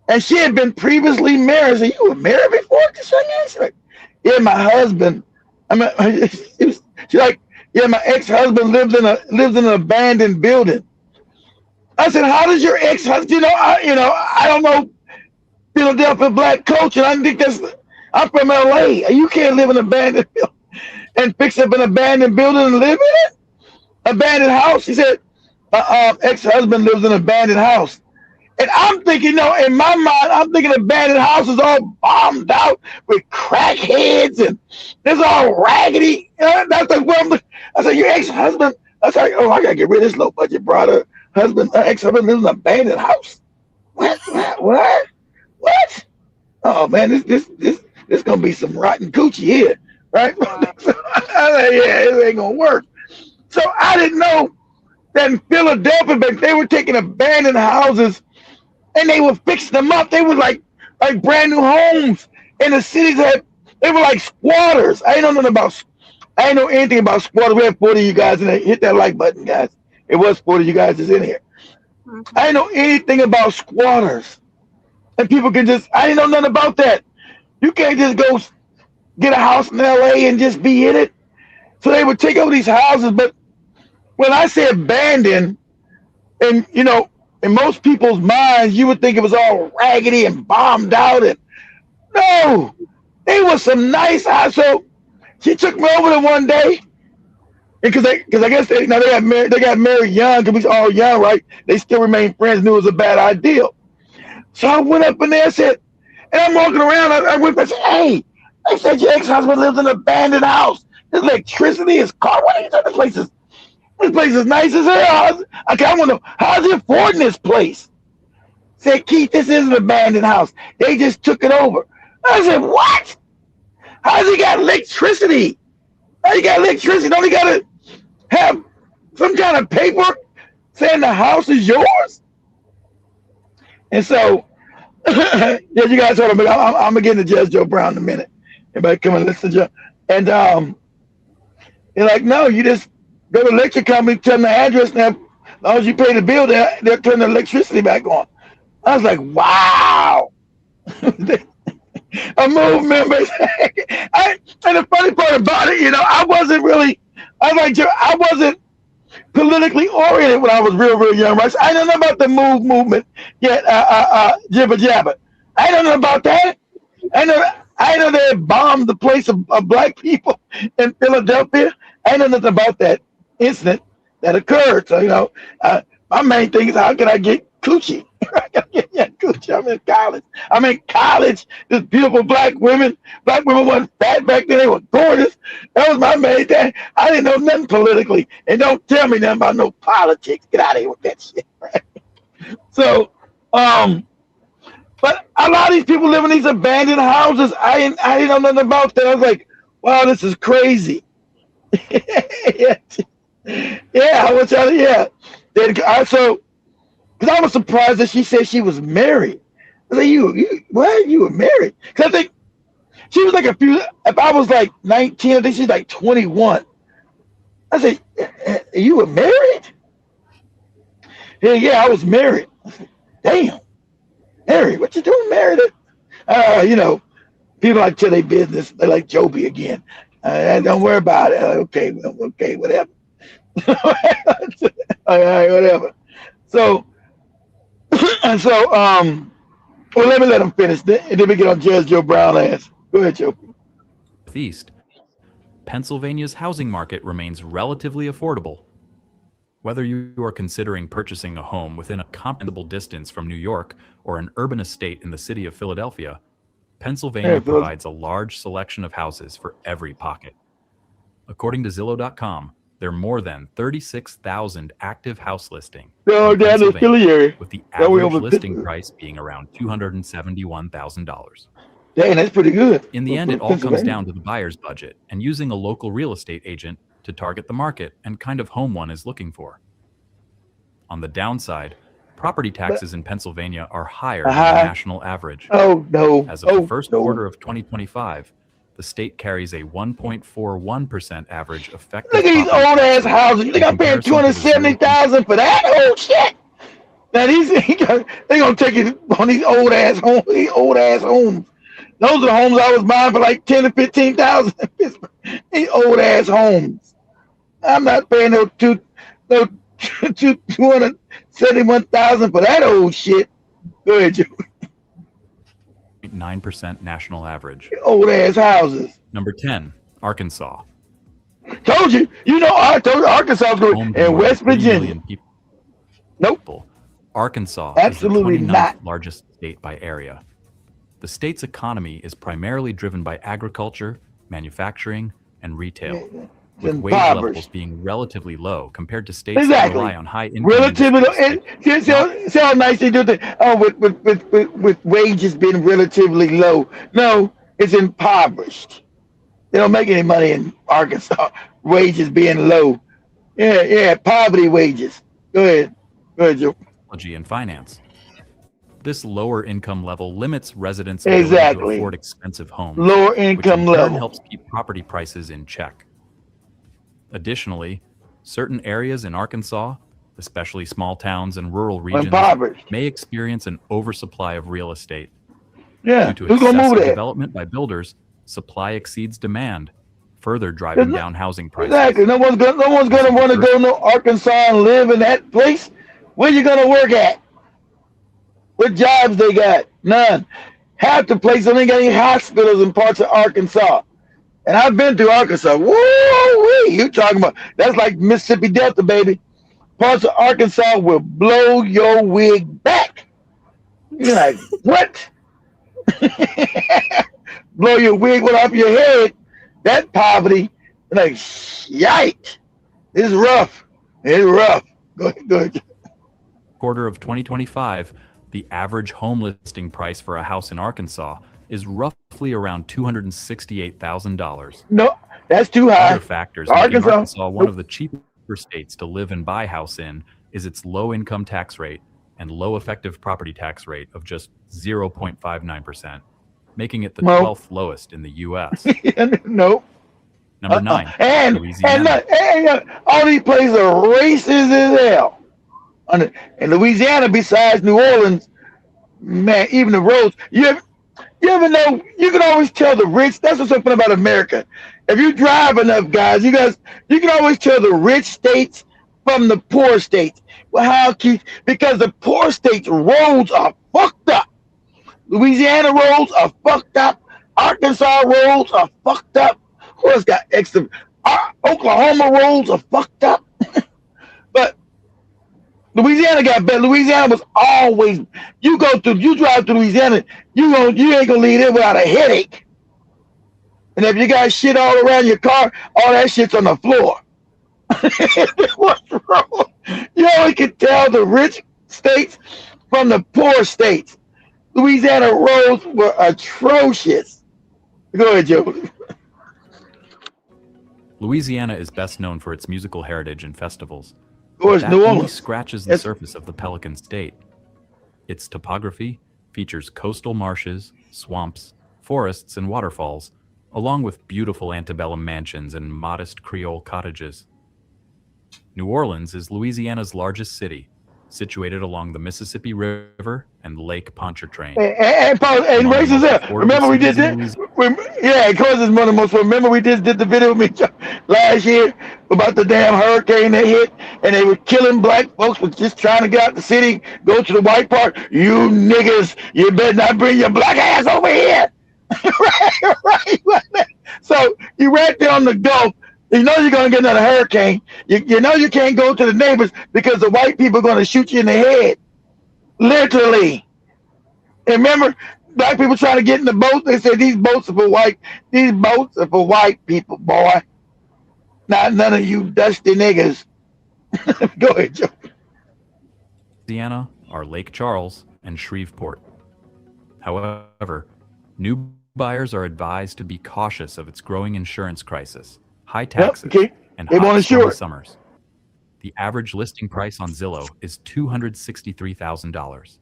And she had been previously married. I said, "You were married before?" She's like, "Yeah, my husband." She's like, "Yeah, my ex-husband lives in an abandoned building." I said, "How does your ex-husband?" I don't know Philadelphia black culture. I think I'm from LA. You can't live in an abandoned building and fix up an abandoned building and live in it. Abandoned house. She said, ex-husband lives in an abandoned house. And I'm thinking, in my mind, I'm thinking abandoned houses all bombed out with crackheads and it's all raggedy. That's like what I'm looking. I said, your ex-husband? I was like, oh, I gotta get rid of this low budget brother. Ex-husband lives in an abandoned house. What? Oh man, this gonna be some rotten coochie here, right? So I was like, yeah, it ain't gonna work. So I didn't know that in Philadelphia, but they were taking abandoned houses and they were fixing them up. They were like brand new homes in the cities they were like squatters. I didn't know anything about squatters. We had 40 of you guys in there. Hit that like button, guys. It was 40 of you guys that's in here. I didn't know anything about squatters. And people I didn't know nothing about that. You can't just go get a house in LA and just be in it. So they would take over these houses. But when I say abandoned, and in most people's minds, you would think it was all raggedy and bombed out. And no, it was some nice house. So she took me over there one day. Because I guess they got married young because we was all young, right? They still remained friends, knew it was a bad idea. So I went up in there and said, and I'm walking around, I went and said, hey, I said your ex-husband lives in an abandoned house. There's electricity, his car, what are you doing? This place is nice as hell. I want to know, how's he affording this place? Said, Keith, this is an abandoned house. They just took it over. I said, what? How's he got electricity? How you got electricity? Don't he got to have some kind of paper saying the house is yours? And so, yeah, you guys heard me. I'm going to get into Judge Joe Brown in a minute. Everybody come and listen to Joe. And they're like, no, you just go to the electric company, tell them the address, now, as long as you pay the bill, they'll turn the electricity back on. I was like, wow. A movement. And the funny part about it, I wasn't politically oriented when I was real young, right? So I didn't know about the movement yet, jibber jabber. I don't know about that. I know they bombed the place of black people in Philadelphia. I know nothing about that incident that occurred. So, my main thing is how can I get coochie? I gotta get coochie. I'm in college. There's beautiful black women. Black women weren't fat back then. They were gorgeous. That was my main thing. I didn't know nothing politically. And don't tell me nothing about no politics. Get out of here with that shit, right? So, but a lot of these people live in these abandoned houses. I didn't know nothing about that. I was like, wow, this is crazy. Yeah, I was telling you, yeah. Then because I was surprised that she said she was married. I said, you were married? Because I think she was like if I was like 19, I think she's like 21. I said, you were married? Yeah, I was married. I said, damn, married? What you doing married? People like tell their business. They like Joby again. Don't worry about it. Okay, whatever. All right, whatever. So, well, let him finish, and then we get on Judge Joe Brown ass. Go ahead, Joe. Northeast, Pennsylvania's housing market remains relatively affordable. Whether you are considering purchasing a home within a comparable distance from New York or an urban estate in the city of Philadelphia, Pennsylvania provides a large selection of houses for every pocket. According to Zillow.com, there are more than 36,000 active house listings No, in down in the Philly Pennsylvania, area. with the That way average over listing 50. price being around $271,000. Dang, that's pretty good. In the for- end, for it all comes Pennsylvania. down to the buyer's budget and using a local real estate agent to target the market and kind of home one is looking for. On the downside, property taxes in Pennsylvania are higher than the national average. Oh, no. As of Oh, the first no. quarter of 2025, the state carries a 1.41% average effective Look at these property old tax ass rate houses. You think in I'm paying comparison to the 270,000 for that old shit? Now they gonna take it on these old ass homes. These old ass homes. Those are the homes I was buying for like 10 to 15,000. These old ass homes. I'm not paying no 271,000 for that old shit. Go ahead, Joe. 0.9% national average. Old ass houses. Number 10, Arkansas. Told you. You know, I told you Arkansas was Home good. to And more than West 3 Virginia. million people. Nope. Arkansas Absolutely is the 29th not. largest state by area. The state's economy is primarily driven by agriculture, manufacturing, and retail, with wage levels Impoverished. being relatively low compared to states that Exactly. rely on high income Relatively, industries like see how nice they do that. Oh, with wages being relatively low. No, it's impoverished. They don't make any money in Arkansas. Wages being low. Yeah, poverty wages. Go ahead, Joe. technology and finance. This lower income level limits residents' ability to Exactly. afford expensive homes, Lower which in income turn level. helps keep property prices in check. Additionally, certain areas in Arkansas, especially small towns and rural regions, Impoverished. may experience an oversupply of real estate. Yeah, Due to who's gonna move excessive there? development by builders, supply exceeds demand, further driving down housing prices. Exactly. No one's gonna want to go to Arkansas and live in that place. Where you gonna work at? What jobs they got? None. Half the places ain't got any hospitals in parts of Arkansas. And I've been to Arkansas. Woo! You talking about? That's like Mississippi Delta, baby. Parts of Arkansas will blow your wig back. You're like, what? Blow your wig off your head. That poverty. Like, yikes. It's rough. It's rough. Go ahead. Quarter of 2025, the average home listing price for a house in Arkansas is roughly around $268,000. No, that's too high. Other factors making Arkansas. Arkansas one of the cheaper states to live and buy house in is its low income tax rate and low effective property tax rate of just 0.59%, making it the 12th lowest in the U.S. Nope. Number 9, And Louisiana. all these places are racist as hell. In Louisiana, besides New Orleans, man, even the roads. You ever know? You can always tell the rich. That's what's so fun about America. If you drive enough, guys, you can always tell the rich states from the poor states. Well, how, Keith? Because the poor states' roads are fucked up. Louisiana roads are fucked up. Arkansas roads are fucked up. Who else got extra? Oklahoma roads are fucked up. But Louisiana got better. Louisiana was always. You drive to Louisiana, you ain't gonna leave there without a headache. And if you got shit all around your car, all that shit's on the floor. What's wrong? You only can tell the rich states from the poor states. Louisiana roads were atrocious. Go ahead, Joe. Louisiana is best known for its musical heritage and festivals. Of course, That New only Orleans. scratches the That's- surface of the Pelican State. Its topography features coastal marshes, swamps, forests, and waterfalls, along with beautiful antebellum mansions and modest Creole cottages. New Orleans is Louisiana's largest city, situated along the Mississippi River and Lake Pontchartrain. And racist there. Remember we did this? Yeah, of course it's one of the most. Remember we just did the video with me last year about the damn hurricane that hit, and they were killing black folks for just trying to get out the city, go to the white part. You niggas, you better not bring your black ass over here. right. So you right there on the Gulf. You know you're going to get another hurricane. You know you can't go to the neighbors because the white people are going to shoot you in the head. Literally. And remember, black people trying to get in the boat. They said these boats are for white. These boats are for white people, boy. Not none of you dusty niggas. Go ahead, Joe. Louisiana are Lake Charles and Shreveport. However, new buyers are advised to be cautious of its growing insurance crisis, high taxes, and hot stormy summers. The average listing price on Zillow is $263,000.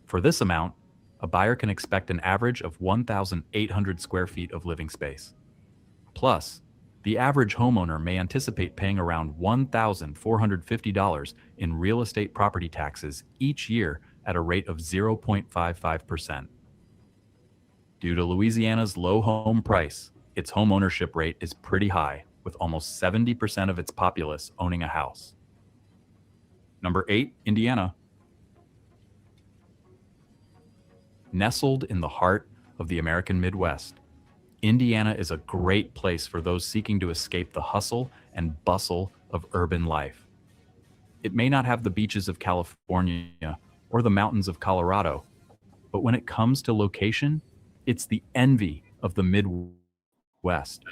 For this amount, a buyer can expect an average of 1,800 square feet of living space. Plus, the average homeowner may anticipate paying around $1,450 in real estate property taxes each year at a rate of 0.55%. Due to Louisiana's low home price, its home ownership rate is pretty high, with almost 70% of its populace owning a house. Number 8, Indiana. Nestled in the heart of the American Midwest, Indiana is a great place for those seeking to escape the hustle and bustle of urban life. It may not have the beaches of California or the mountains of Colorado, but when it comes to location, it's the envy of the Midwest.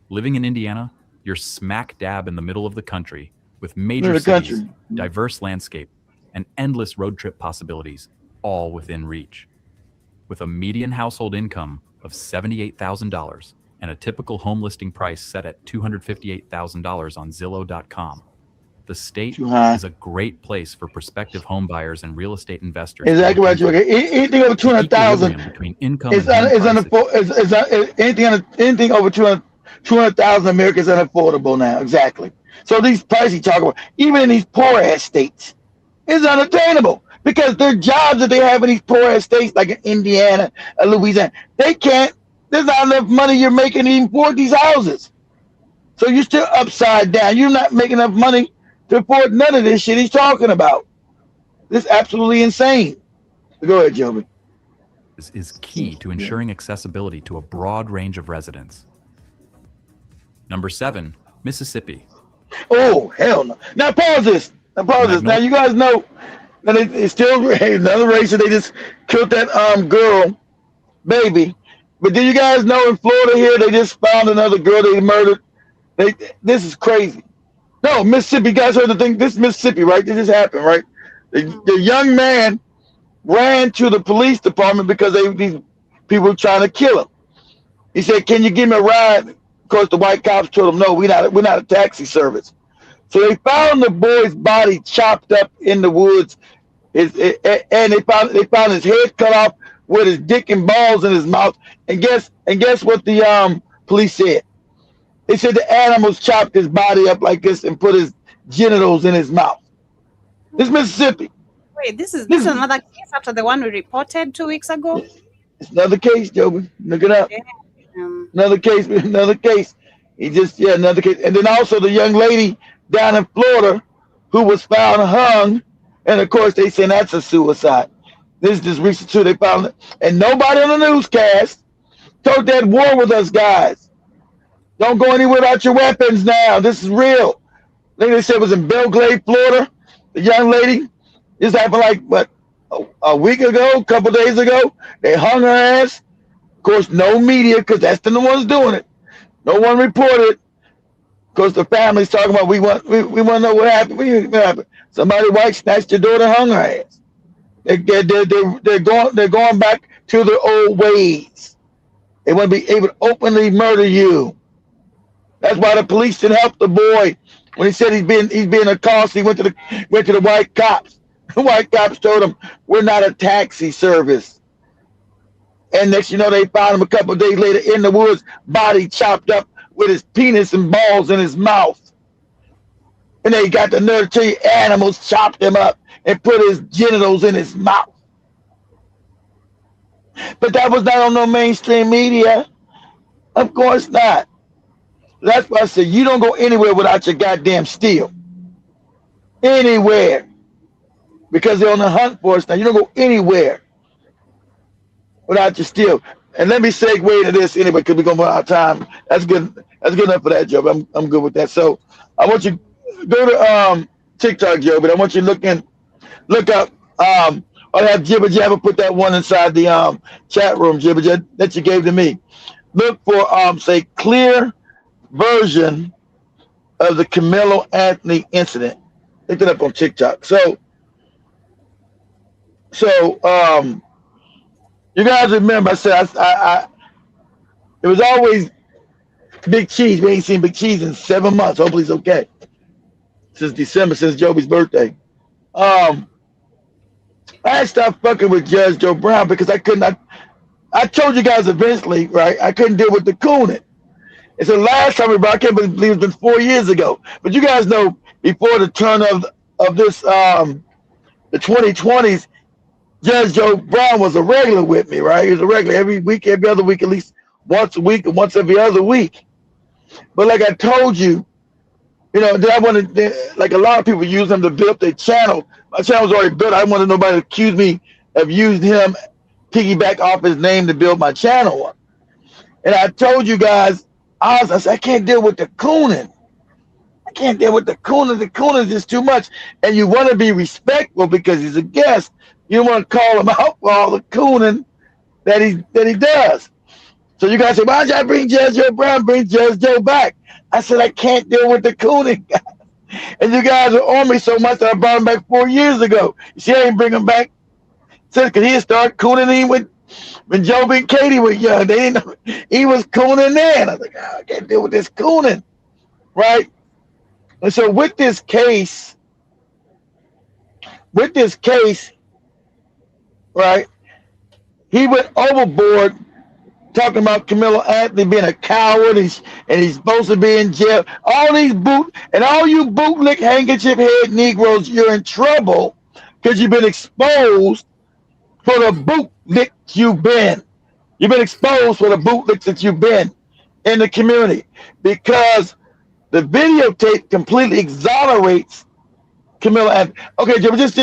Living in Indiana, you're smack dab in the middle of the country with major cities, diverse landscape, and endless road trip possibilities, all within reach. With a median household income of $78,000 and a typical home listing price set at $258,000 on Zillow.com, the state is a great place for prospective home buyers and real estate investors. Exactly right. Anything over 200,000 between income is anything over 200,000 Americans is unaffordable now. Exactly. So these prices you talk about, even in these poor ass states, is unattainable. Because their jobs that they have in these poor ass states like in Indiana or Louisiana, they can't, there's not enough money you're making to even afford these houses. So you're still upside down. You're not making enough money to afford none of this shit he's talking about. This is absolutely insane. Go ahead, Joby. Is key to ensuring accessibility to a broad range of residents. Number 7, Mississippi. Oh, hell no. Now pause this. Now you guys know that it's still another race that they just killed that girl, baby. But do you guys know in Florida here they just found another girl they murdered? This is crazy. No, Mississippi. You guys heard the thing? This is Mississippi, right? This just happened, right? The young man ran to the police department because these people were trying to kill him. He said, "Can you give me a ride?" Of course, the white cops told him, "No, we're not a taxi service." So they found the boy's body chopped up in the woods, and they found his head cut off with his dick and balls in his mouth. And guess what the police said? They said the animals chopped his body up like this and put his genitals in his mouth. This is Mississippi. Wait, this is another case after the one we reported 2 weeks ago? It's another case, Joby. Look it up. Yeah. Another case. Another case. Another case. And then also the young lady down in Florida who was found hung, and of course they say that's a suicide. This is just recent too. They found it, and nobody on the newscast told that war with us, guys. Don't go anywhere without your weapons now. This is real. I think they said it was in Belgrade, Florida. The young lady, this happened like a week ago, a couple days ago. They hung her ass. Of course, no media, because that's the ones doing it. No one reported. Because the family's talking about we want to know what happened. What happened? Somebody white snatched your daughter, hung her ass. They're going back to their old ways. They want to be able to openly murder you. That's why the police didn't help the boy when he said he's being accosted. He went to the white cops. The white cops told him, "We're not a taxi service." And next you know, they found him a couple of days later in the woods, body chopped up with his penis and balls in his mouth. And they got the nerve to tell you animals chopped him up and put his genitals in his mouth. But that was not on no mainstream media. Of course not. That's why I said you don't go anywhere without your goddamn steel. Anywhere. Because they're on the hunt for us now. You don't go anywhere without your steel. And let me segue to this anyway, because we're gonna run out of time. That's good. That's good enough for that, Joe. I'm good with that. So I want you go to TikTok, Joe, but I want you to look up I have Jibba Jabba put that one inside the chat room, Jibba Jabba, that you gave to me. Look for say clear version of the Camilo Anthony incident. Look it up on TikTok. So you guys remember I said I it was always Big Cheese. We ain't seen Big Cheese in 7 months. Hopefully he's okay. Since December, since Joby's birthday. I stopped fucking with Judge Joe Brown because I couldn't. I told you guys eventually, right? I couldn't deal with the cooning. And so last time I can't believe it's been 4 years ago. But you guys know before the turn of this the 2020s, Judge Joe Brown was a regular with me, right? He was a regular every week, every other week, at least once a week or once every other week. But like I told you, you know, I wanted, like a lot of people use him to build their channel. My channel was already built. I wanted nobody to accuse me of using him, piggyback off his name to build my channel. And I told you guys, I said, I can't deal with the cooning. I can't deal with the cooning. The cooning is just too much. And you want to be respectful because he's a guest. You don't want to call him out for all the cooning that he does. So you guys say, why don't I bring Judge Joe Brown, bring Judge Joe back? I said, I can't deal with the cooning, guys. And you guys are on me so much that I brought him back 4 years ago. You see, I didn't bring him back since, because he started cooning when Joby and Katie were young. They didn't know he was cooning then. I was like, I can't deal with this cooning, right? And so with this case, right, he went overboard talking about Camilo Anthony being a coward and he's supposed to be in jail. All you bootlick handkerchief head Negroes, you're in trouble because you've been exposed for the bootlick you've been. You've been exposed for the bootlicks that you've been in the community because the videotape completely exonerates Camilo Anthony. Okay, Jimmy, just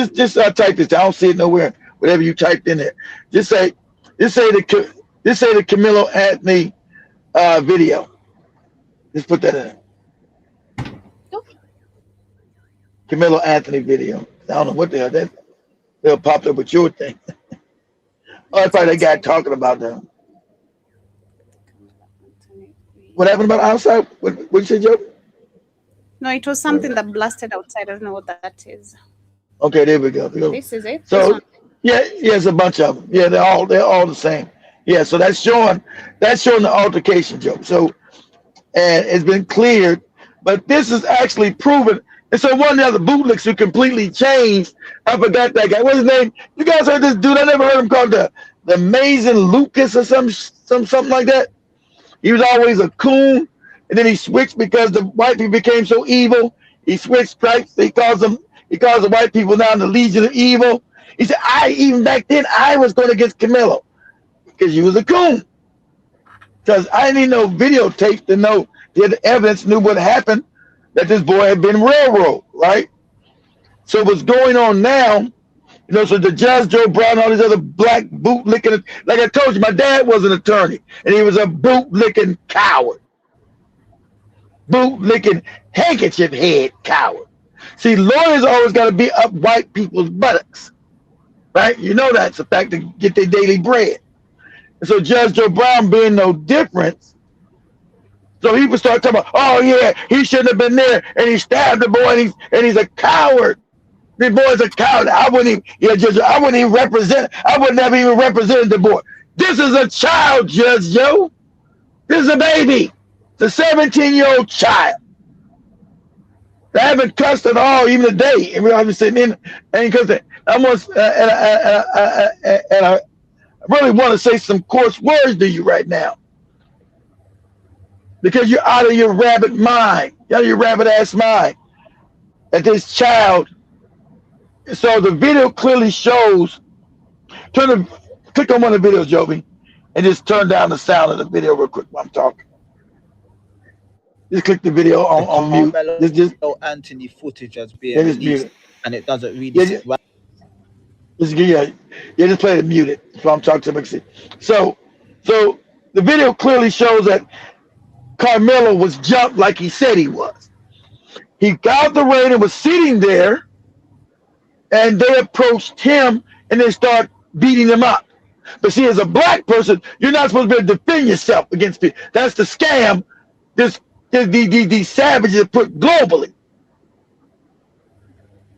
type this down. I don't see it nowhere. Whatever you typed in there, just say the Camilo Anthony video. Just put that in. Okay. Camilo Anthony video. I don't know what the hell that. They'll pop up with your thing. Oh, that's probably that guy talking about them. What happened about outside? What you say, Joe? No, it was something that blasted outside. I don't know what that is. Okay, there we go. This is it. So yeah, it's a bunch of them. Yeah, they're all the same. Yeah, so that's showing the altercation, Joe. So, and it's been cleared, but this is actually proven. And so one of the other bootlicks who completely changed, I forgot that guy. What's his name? You guys heard this dude? I never heard him called the Amazing Lucas or something like that. He was always a coon, and then he switched because the white people became so evil. He switched stripes. He calls the white people now the Legion of Evil. He said, even back then I was going against Camilo because you was a coon. Because I didn't need no videotape to know the evidence, knew what happened, that this boy had been railroaded, right? So what's going on now, so the Judge Joe Brown, all these other black bootlicking, like I told you, my dad was an attorney, and he was a bootlicking coward. Bootlicking handkerchief head coward. See, lawyers always got to be up white people's buttocks, right? You know that's a fact to get their daily bread. And so Judge Joe Brown being no different, so he would start talking about, oh yeah, he shouldn't have been there, and he stabbed the boy, and he's a coward. The boy's a coward. I wouldn't even represent. I would never even represent the boy. This is a child, Judge Joe. This is a baby. It's a 17-year-old child. They haven't cussed at all, even today. And we're just sitting in and cussing. I really want to say some coarse words to you right now, because you're out of your rabbit mind. You're out of your rabbit ass mind. That this child. So the video clearly shows. Click on one of the videos, Joby, and just turn down the sound of the video real quick while I'm talking. Just click the video on mute. Just Anthony footage has been released, and it doesn't really. Just play it muted. That's why I'm talking to him. So So the video clearly shows that Carmelo was jumped like he said he was. He got out the ring and was sitting there, and they approached him and they start beating him up. But see, as a black person, you're not supposed to be able to defend yourself against people. That's the scam these savages put globally.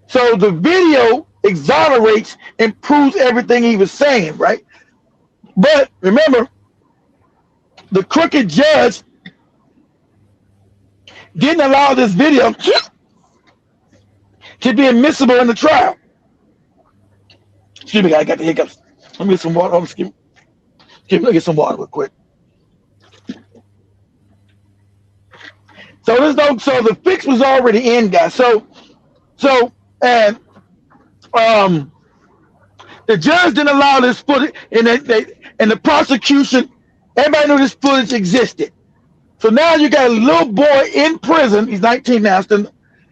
So the video exonerates and proves everything he was saying, right? But remember, the crooked judge didn't allow this video to be admissible in the trial. Excuse me, I got the hiccups. Let me get some water. Excuse me. Let me get some water real quick. So the fix was already in, guys. The judge didn't allow this footage, and the prosecution, everybody knew this footage existed. So now you got a little boy in prison. He's 19 now,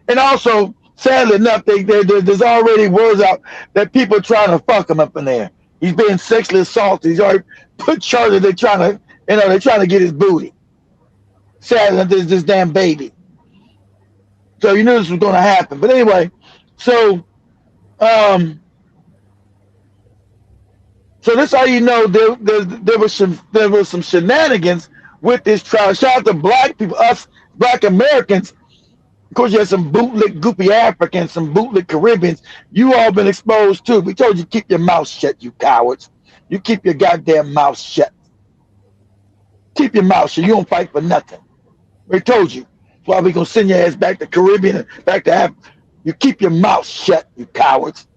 and also, sadly enough, there's already words out that people are trying to fuck him up in there. He's being sexually assaulted. He's already put charges. They're trying to get his booty. Sadly enough, there's this damn baby. So you knew this was going to happen. But anyway, so this how you know there was some shenanigans with this trial. Shout out to black people, us black Americans. Of course, you had some bootlick, goopy Africans, some bootlick Caribbeans. You all been exposed too. We told you keep your mouth shut, you cowards. You keep your goddamn mouth shut. Keep your mouth shut. You don't fight for nothing. We told you. That's why we gonna send your ass back to Caribbean and back to Africa. You keep your mouth shut, you cowards.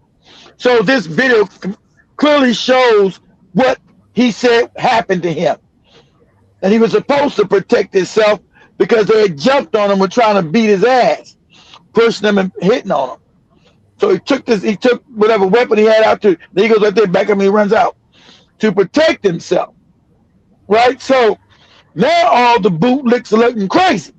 So this video clearly shows what he said happened to him. And he was supposed to protect himself because they had jumped on him and trying to beat his ass, pushing him and hitting on him. So he took whatever weapon he had out to, then he goes right there, back up and he runs out to protect himself. Right? So now all the bootlicks are looking crazy.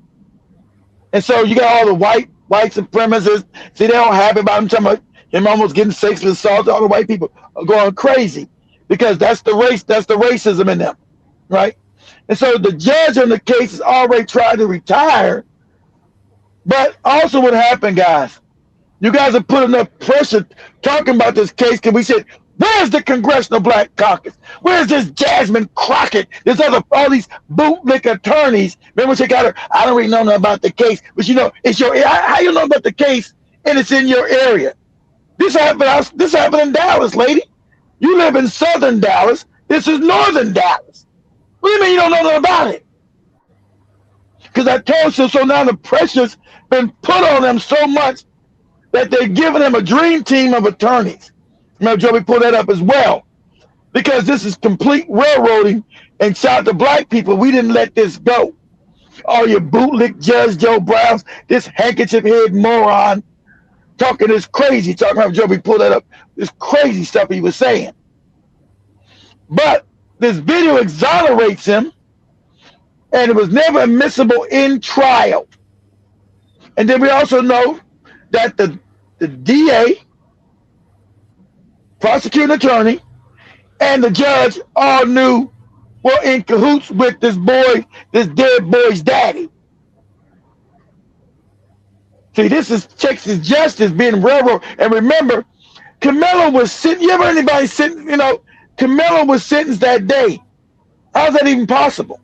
And so you got all the white supremacists. See, they don't happy about him talking about him almost getting sexually assaulted. All the white people are going crazy because that's the racism in them. Right? And so the judge on the case has already tried to retire. But also what happened, guys, you guys have put enough pressure talking about this case because we said, where's the Congressional Black Caucus? Where's this Jasmine Crockett? There's all these bootlick attorneys. Remember, she got her, I don't really know nothing about the case, but you know, it's how you know about the case and it's in your area. This happened in Dallas, lady. You live in southern Dallas. This is northern Dallas. What do you mean you don't know nothing about it? Because I told you, so now the pressure's been put on them so much that they're giving them a dream team of attorneys. Remember, Joey pulled that up as well. Because this is complete railroading, and shout out to black people, we didn't let this go. All your bootlick Judge Joe Browns, this handkerchief head moron, talking this crazy, talking about Joey pulled that up, this crazy stuff he was saying. But this video exonerates him, and it was never admissible in trial. And then we also know that the DA, prosecuting attorney, and the judge all knew, were in cahoots with this dead boy's daddy. See, this is Texas justice being railroaded. And remember, Camelo was sitting, you ever anybody sitting, Camelo was sentenced that day. How's that even possible?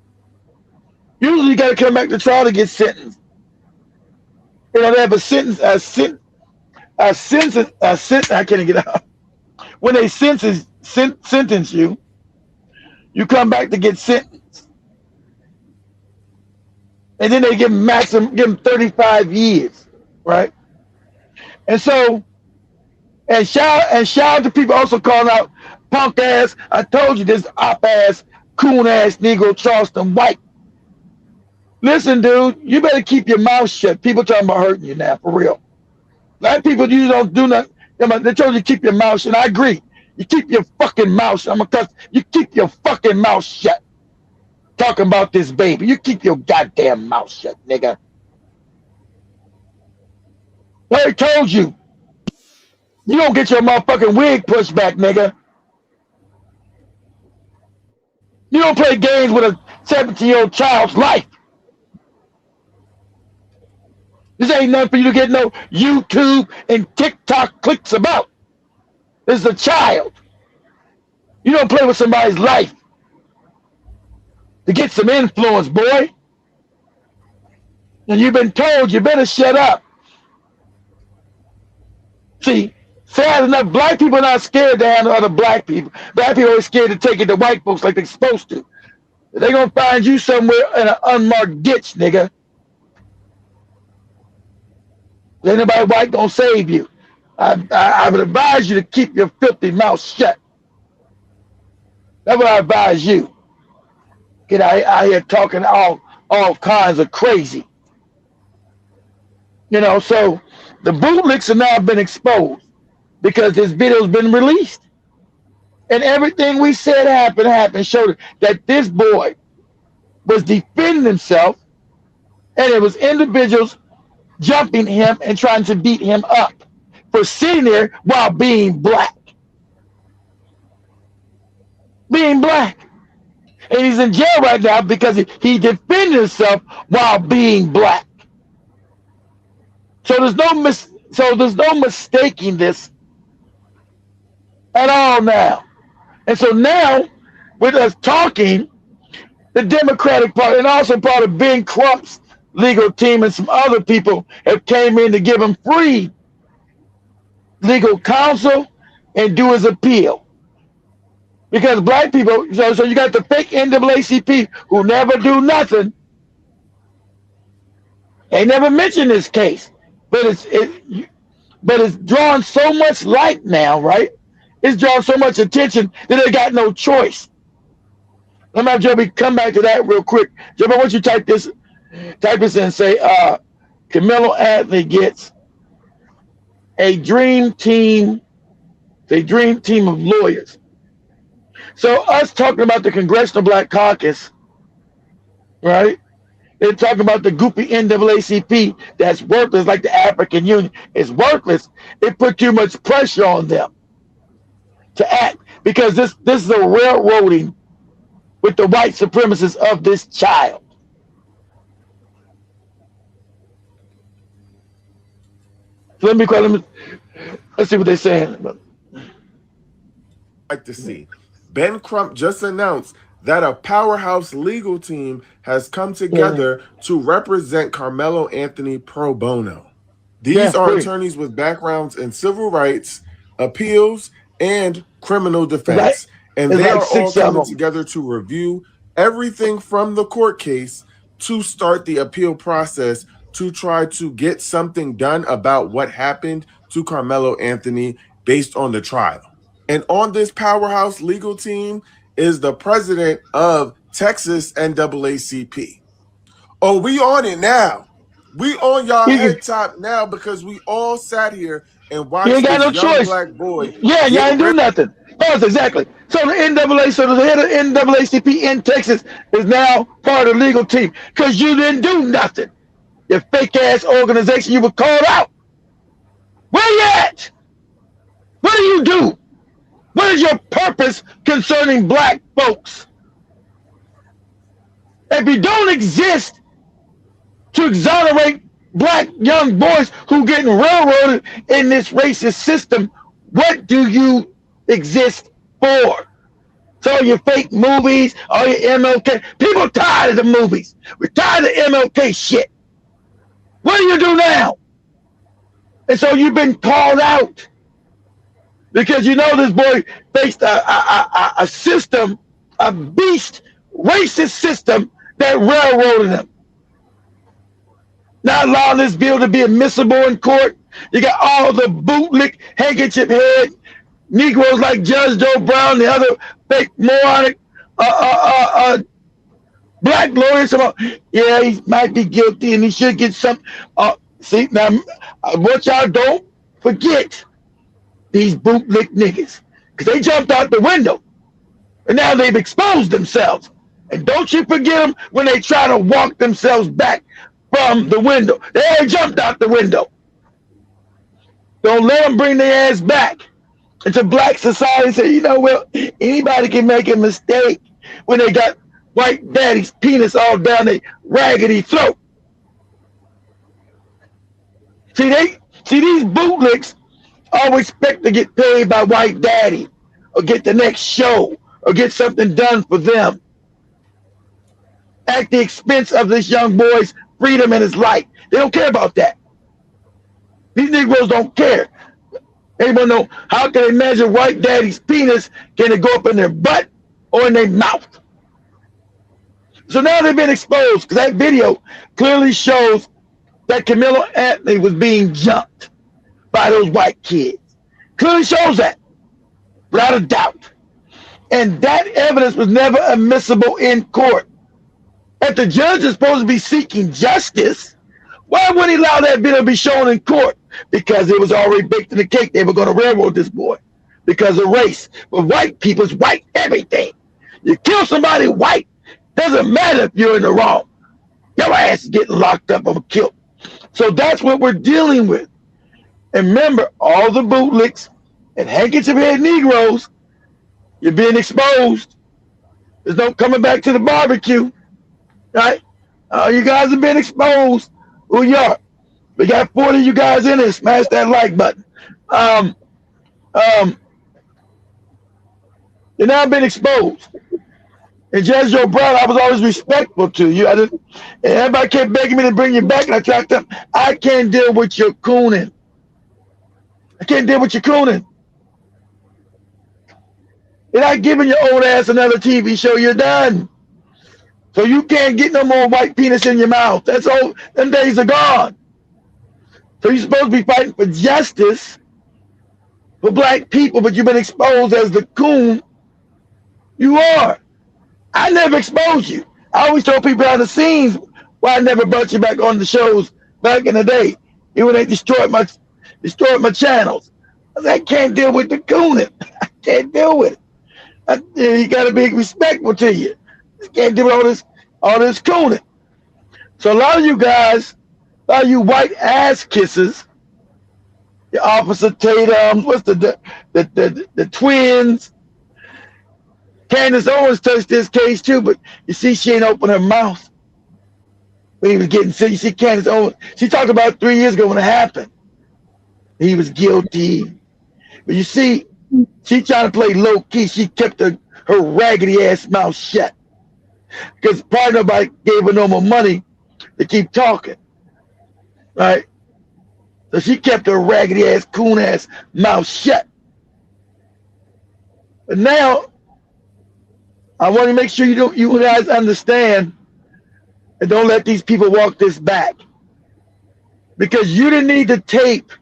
Usually you got to come back to trial to get sentenced. They have a sentence, I can't get out. When they sentence you, you come back to get sentenced. And then they give him 35 years, right? And so, and shout out to people also calling out punk ass, I told you this op ass, coon ass Negro Charleston White. Listen, dude, you better keep your mouth shut. People talking about hurting you now, for real. A lot of people, you don't do nothing. They told you to keep your mouth shut. I agree. You keep your fucking mouth shut. You keep your fucking mouth shut. Talking about this baby. You keep your goddamn mouth shut, nigga. I told you. You don't get your motherfucking wig pushed back, nigga. You don't play games with a 17-year-old child's life. This ain't nothing for you to get no YouTube and TikTok clicks about. This is a child. You don't play with somebody's life to get some influence, boy. And you've been told you better shut up. See, sad enough, black people are not scared to handle other black people. Black people are scared to take it to white folks like they're supposed to. They're going to find you somewhere in an unmarked ditch, nigga. Ain't nobody white going to save you. I would advise you to keep your filthy mouth shut. That's what I advise you. Get out here talking all kinds of crazy. You know, so the bootlicks have now been exposed because this video's been released. And everything we said happened, showed that this boy was defending himself, and it was individuals jumping him and trying to beat him up for sitting there while being black. Being black. And he's in jail right now because he defended himself while being black. So there's no mistaking this at all now. And so now, with us talking, the Democratic Party and also part of Ben Crump's legal team and some other people have came in to give him free legal counsel and do his appeal. Because black people, so you got the fake NAACP who never do nothing. They never mention this case, but it's drawing so much light now, right? It's drawing so much attention that they got no choice. Let me have Joby come back to that real quick. Joby, why don't you type this in and say, Carmelo Anthony gets a dream team of lawyers. So us talking about the Congressional Black Caucus, right? They're talking about the goopy NAACP that's worthless, like the African Union. It's worthless. It put too much pressure on them to act because this is a railroading with the white supremacists of this child. So let's see what they're saying. Like to see. Ben Crump just announced that a powerhouse legal team has come together to represent Carmelo Anthony pro bono. These are attorneys with backgrounds in civil rights, appeals, and criminal defense. And they are all coming together to review everything from the court case to start the appeal process to try to get something done about what happened to Carmelo Anthony based on the trial. And on this powerhouse legal team is the president of Texas NAACP. Oh, we on it now. We on y'all head top now because we all sat here and watched this young black boy. Yeah, y'all ain't do nothing. Oh, exactly. So the head of NAACP in Texas is now part of the legal team because you didn't do nothing. Your fake ass organization, you were called out. Where you at? What do you do? What is your purpose concerning black folks? If you don't exist to exonerate black young boys who getting railroaded in this racist system, what do you exist for? So your fake movies, all your MLK. People are tired of the movies. We're tired of MLK shit. What do you do now? And so you've been called out because you know this boy faced a system, a beast, racist system that railroaded him. Not allowing this bill to be admissible in court. You got all the bootlick, handkerchief head Negroes like Judge Joe Brown, the other fake moronic black lawyers. Yeah, he might be guilty and he should get some. See, now, what y'all don't forget, these bootlick niggas, because they jumped out the window and now they've exposed themselves. And don't you forget them when they try to walk themselves back from the window. They jumped out the window. Don't let them bring their ass back into black society and say, you know, well, anybody can make a mistake. when they got white daddy's penis all down their raggedy throat. See, these bootlicks always expect to get paid by white daddy or get the next show or get something done for them at the expense of this young boy's freedom and his life. They don't care about that. These Negroes don't care. They want to know, how can they measure white daddy's penis? Can it go up in their butt or in their mouth? So now they've been exposed because that video clearly shows that Carmelo Anthony was being jumped by those white kids. Clearly shows that, without a doubt. And that evidence was never admissible in court. If the judge is supposed to be seeking justice, why wouldn't he allow that video to be shown in court? Because it was already baked in the cake. They were going to railroad this boy because of race. But white people's white everything. You kill somebody white, doesn't matter if you're in the wrong. Your ass is getting locked up or killed. So that's what we're dealing with. And remember, all the bootlicks and handkerchief-head Negroes, you're being exposed. There's no coming back to the barbecue, right? You guys have been exposed. Who you are? We got 40 of you guys in there. Smash that like button. You're now been exposed. And Judge Joe Brown, I was always respectful to you. And everybody kept begging me to bring you back, and I tried to. I can't deal with your cooning. I can't deal with your cooning. You're not giving your old ass another TV show. You're done. So you can't get no more white penis in your mouth. That's all. Them days are gone. So you're supposed to be fighting for justice for black people, but you've been exposed as the coon you are. I never exposed you. I always told people behind the scenes why I never brought you back on the shows back in the day. Even when they destroyed my channels. I said, I can't deal with the cooning. I can't deal with it. You got to be respectful to you. You can't do all this cooning. So a lot of you guys, a lot of you white ass kissers, the Officer Tatum, what's the twins. Candace Owens touched this case too, but you see she ain't opened her mouth when he was getting sick. You see Candace Owens, she talked about 3 years ago when it happened. He was guilty. But you see, she trying to play low key. She kept her raggedy ass mouth shut. Because probably nobody gave her no more money to keep talking. Right? So she kept her raggedy ass, coon ass mouth shut. But now, I want to make sure you guys understand and don't let these people walk this back. Because you didn't need to tape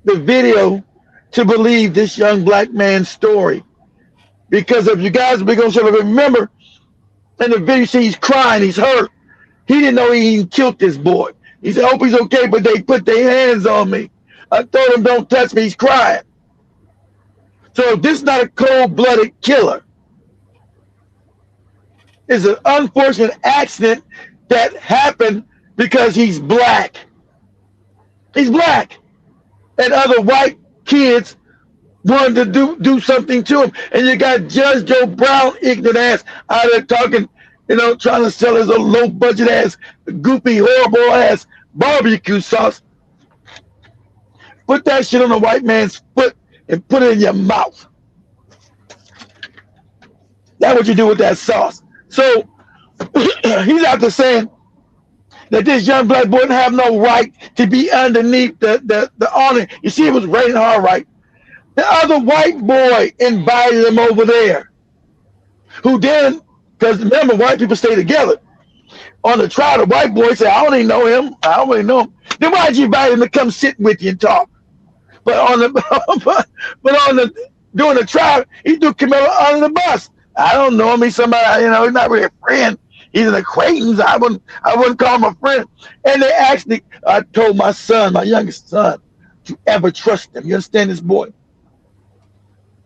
the video to believe this young black man's story. Because if you guys are going to remember, in the video, you see he's crying, he's hurt. He didn't know he even killed this boy. He said, I hope he's okay, but they put their hands on me. I told him, don't touch me, he's crying. So if this is not a cold-blooded killer, it's an unfortunate accident that happened because he's black. He's black. And other white kids wanted to do something to him. And you got Judge Joe Brown, ignorant ass, out there talking, trying to sell his low budget ass, goofy, horrible ass barbecue sauce. Put that shit on a white man's foot and put it in your mouth. That's what you do with that sauce. So he's out there saying that this young black boy didn't have no right to be underneath the awning. You see, it was raining hard, right? The other white boy invited him over there, who then, because remember, white people stay together. On the trial, the white boy said, I don't even know him. I don't really know him. Then why'd you invite him to come sit with you and talk? But during the trial, he threw Camilla under the bus. I don't know him. He's somebody, he's not really a friend. He's an acquaintance. I wouldn't call him a friend. And they actually, I told my son, my youngest son, to ever trust him. You understand this boy?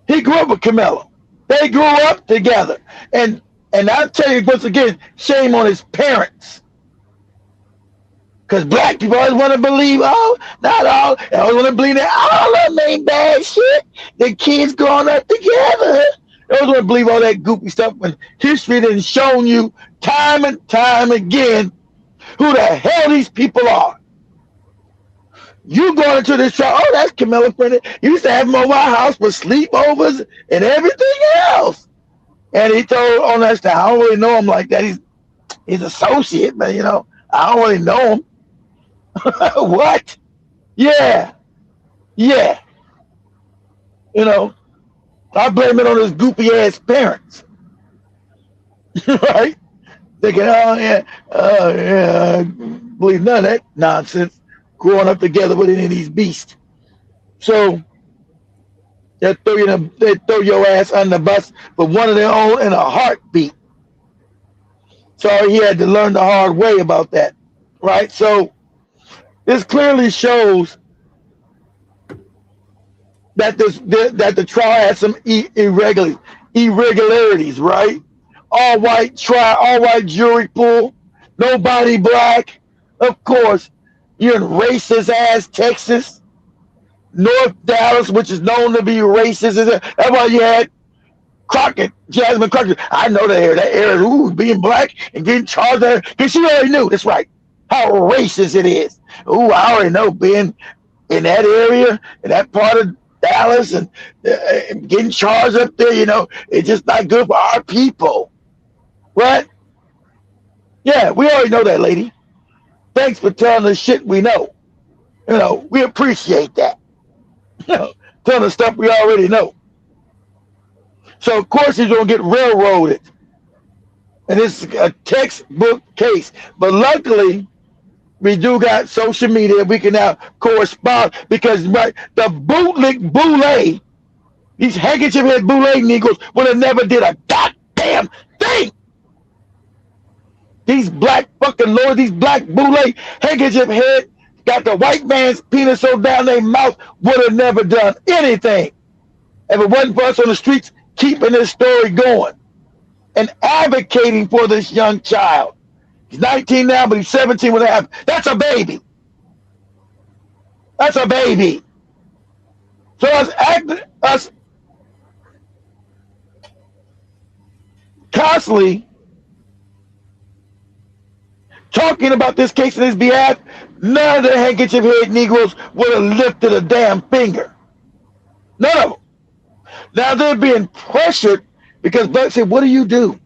He grew up with Camelo. They grew up together. And I'll tell you once again, shame on his parents. Because black people always want to believe, not all. They always want to believe that all of them ain't bad shit. The kids growing up together. Those who believe all that goofy stuff when history has shown you time and time again who the hell these people are. You going into this trial, oh, that's Camilla friend. You used to have him over our house for sleepovers and everything else. And he told on that stuff, I don't really know him like that. He's associate, but you know, I don't really know him. What? Yeah. Yeah. You know, I blame it on his goofy ass parents. Right? Thinking, yeah, I believe none of that nonsense growing up together with any of these beasts. So they throw your ass on the bus for one of their own in a heartbeat. So he had to learn the hard way about that. Right? So this clearly shows that the trial had some irregularities, right? All white jury pool, nobody black. Of course, you're in racist ass Texas, North Dallas, which is known to be racist. That's why you had Jasmine Crockett. I know that area, being black and getting charged there, because she already knew, that's right, how racist it is. I already know being in that area, in that part of Dallas and getting charged up there, you know, it's just not good for our people. What? Yeah, we already know that, lady. Thanks for telling us shit we know. You know, we appreciate that. You know, telling us stuff we already know. So, of course, he's going to get railroaded. And it's a textbook case. But luckily, we do got social media. We can now correspond because the Bootlick Boule, these handkerchief head Boule Negroes would have never did a goddamn thing. These black fucking lords, these black Boule handkerchief head got the white man's penis so down their mouth would have never done anything if it wasn't for us on the streets keeping this story going and advocating for this young child. He's 19 now, but he's 17 when it happened. That's a baby. That's a baby. So us constantly talking about this case in his behalf, none of the handkerchief head Negroes would have lifted a damn finger. None of them. Now they're being pressured because blacks say, what do you do?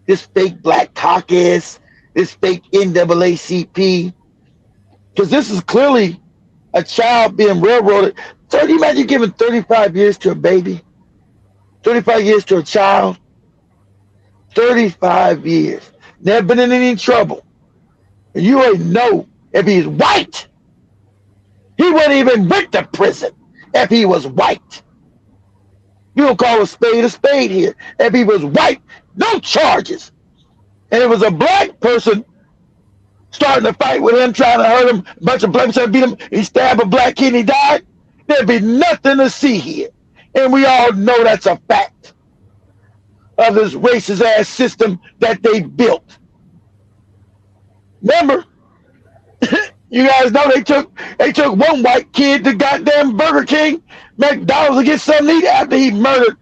This fake black caucus, this fake NAACP, because this is clearly a child being railroaded. So can you imagine giving 35 years to a baby? 35 years to a child? 35 years. Never been in any trouble. And you already know if he's white, he wouldn't even went to prison if he was white. You don't call a spade here. If he was white, no charges. And it was a black person starting to fight with him, trying to hurt him, a bunch of black people beat him, he stabbed a black kid and he died, there'd be nothing to see here. And we all know that's a fact of this racist ass system that they built. Remember, you guys know they took one white kid to goddamn Burger King, McDonald's to get something to eat after he murdered,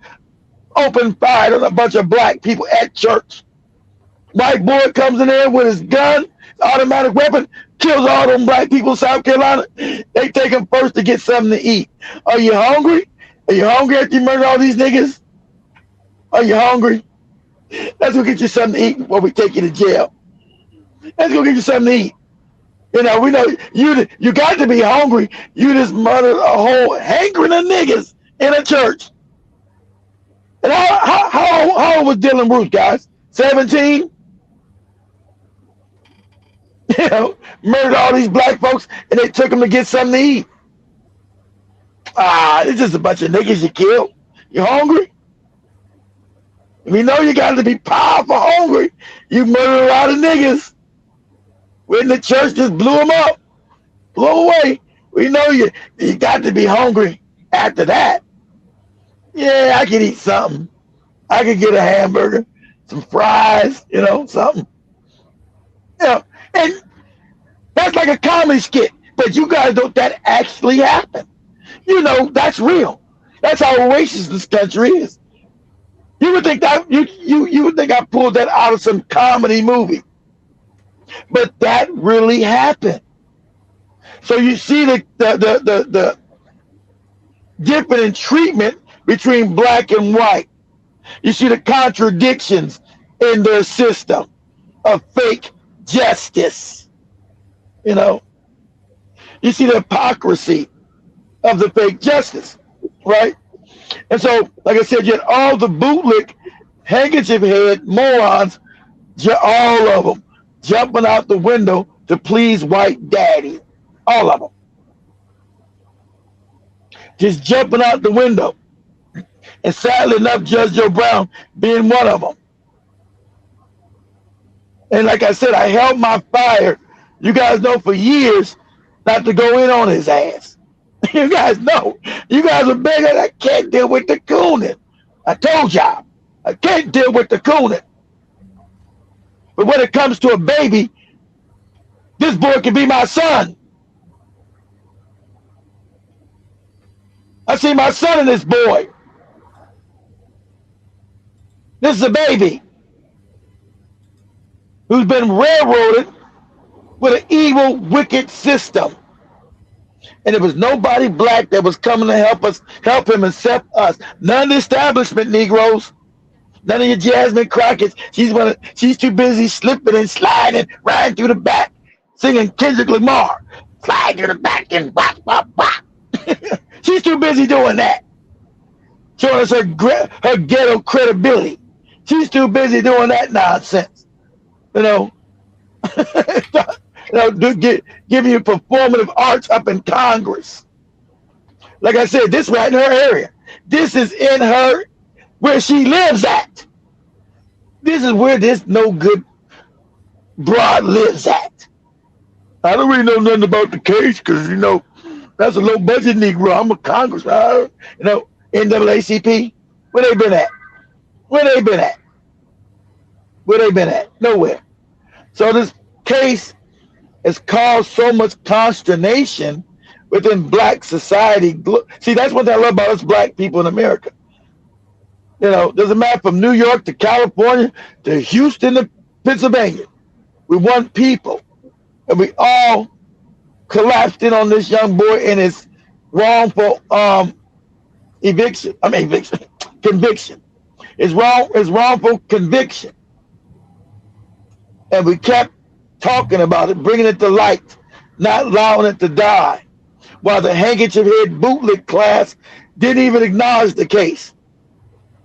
opened fire on a bunch of black people at church. White boy comes in there with his gun, automatic weapon, kills all them black people in South Carolina. They take him first to get something to eat. Are you hungry? Are you hungry after you murder all these niggas? Are you hungry? Let's go get you something to eat before we take you to jail. Let's go get you something to eat. You know, we know you got to be hungry. You just murdered a whole hankering of niggas in a church. And how old was Dylan Bruce, guys? 17? You know, murdered all these black folks and they took them to get something to eat. It's just a bunch of niggas you killed. You hungry? We know you got to be powerful hungry. You murdered a lot of niggas. When the church just blew them up, blew them away. We know you got to be hungry after that. Yeah, I can eat something. I could get a hamburger, some fries, you know, something. You know, and that's like a comedy skit. But you guys know that actually happened. You know, that's real. That's how racist this country is. You would think that you would think I pulled that out of some comedy movie, but that really happened. So you see the difference in treatment between black and white. You see the contradictions in their system of fake justice. You know, you see the hypocrisy of the fake justice, right? And so, like I said, you had all the bootlick, handkerchief head morons, all of them jumping out the window to please white daddy. All of them. Just jumping out the window. And sadly enough, Judge Joe Brown being one of them. And like I said, I held my fire. You guys know for years not to go in on his ass. You guys know. You guys are begging, I can't deal with the cooning. I told y'all, I can't deal with the cooning. But when it comes to a baby, this boy can be my son. I see my son in this boy. This is a baby who's been railroaded with an evil, wicked system. And there was nobody black that was coming to help him except us. None of the establishment Negroes, none of your Jasmine Crockett's. She's too busy slipping and sliding, riding through the back, singing Kendrick Lamar. Slide through the back and bop, bop, bop. She's too busy doing that. Showing us her ghetto credibility. She's too busy doing that nonsense. You know, giving you performative arts up in Congress. Like I said, this right in her area. This is in her, where she lives at. This is where this no good broad lives at. I don't really know nothing about the case because, you know, that's a low budget Negro. I'm a congressman. You know, NAACP. Where they been at? Where they been at? Where they been at? Nowhere. So this case has caused so much consternation within black society. See, that's what I love about us black people in America. You know, doesn't matter from New York to California to Houston to Pennsylvania. We one people. And we all collapsed in on this young boy in his wrongful conviction. His wrongful conviction. And we kept talking about it, bringing it to light, not allowing it to die. While the handkerchief head bootlick class didn't even acknowledge the case.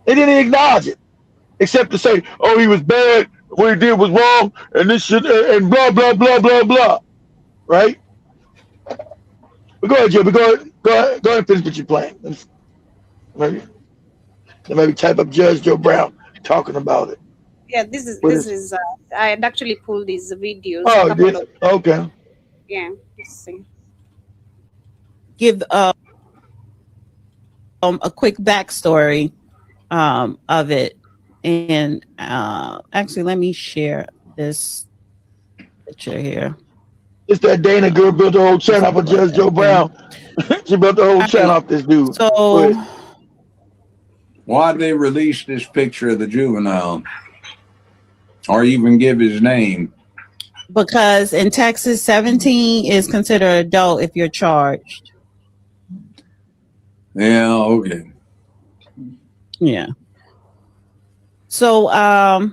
They didn't acknowledge it, except to say, oh, he was bad, what he did was wrong, and this shit, and blah, blah, blah, blah, blah. Right? But go ahead, Joe. Go ahead and finish what you're playing. Maybe type up Judge Joe Brown talking about it. Yeah, this is. I had actually pulled these videos. Oh, okay. Yeah, let's see. Give a quick backstory of it, and actually, let me share this picture here. It's that Dana girl built the whole channel off of Judge Joe Brown. She built the whole channel off this dude. So, why'd they release this picture of the juvenile? Or even give his name? Because in Texas, 17 is considered adult if you're charged. Yeah, okay. Yeah. So, oh,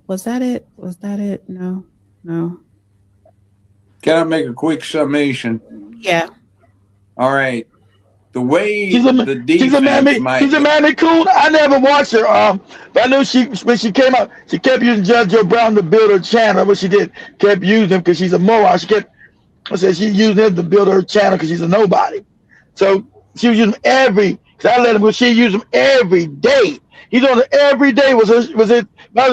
was that it? Was that it? No. Can I make a quick summation? Yeah. All right. The way she's a Mammy Coon. I never watched her. But I knew when she came out, she kept using Judge Joe Brown to build her channel. What she did, kept using him because she's a moron. She's using him to build her channel because she's a nobody. So she was using him because I let him, but she used him every day. He's on it every day. Was it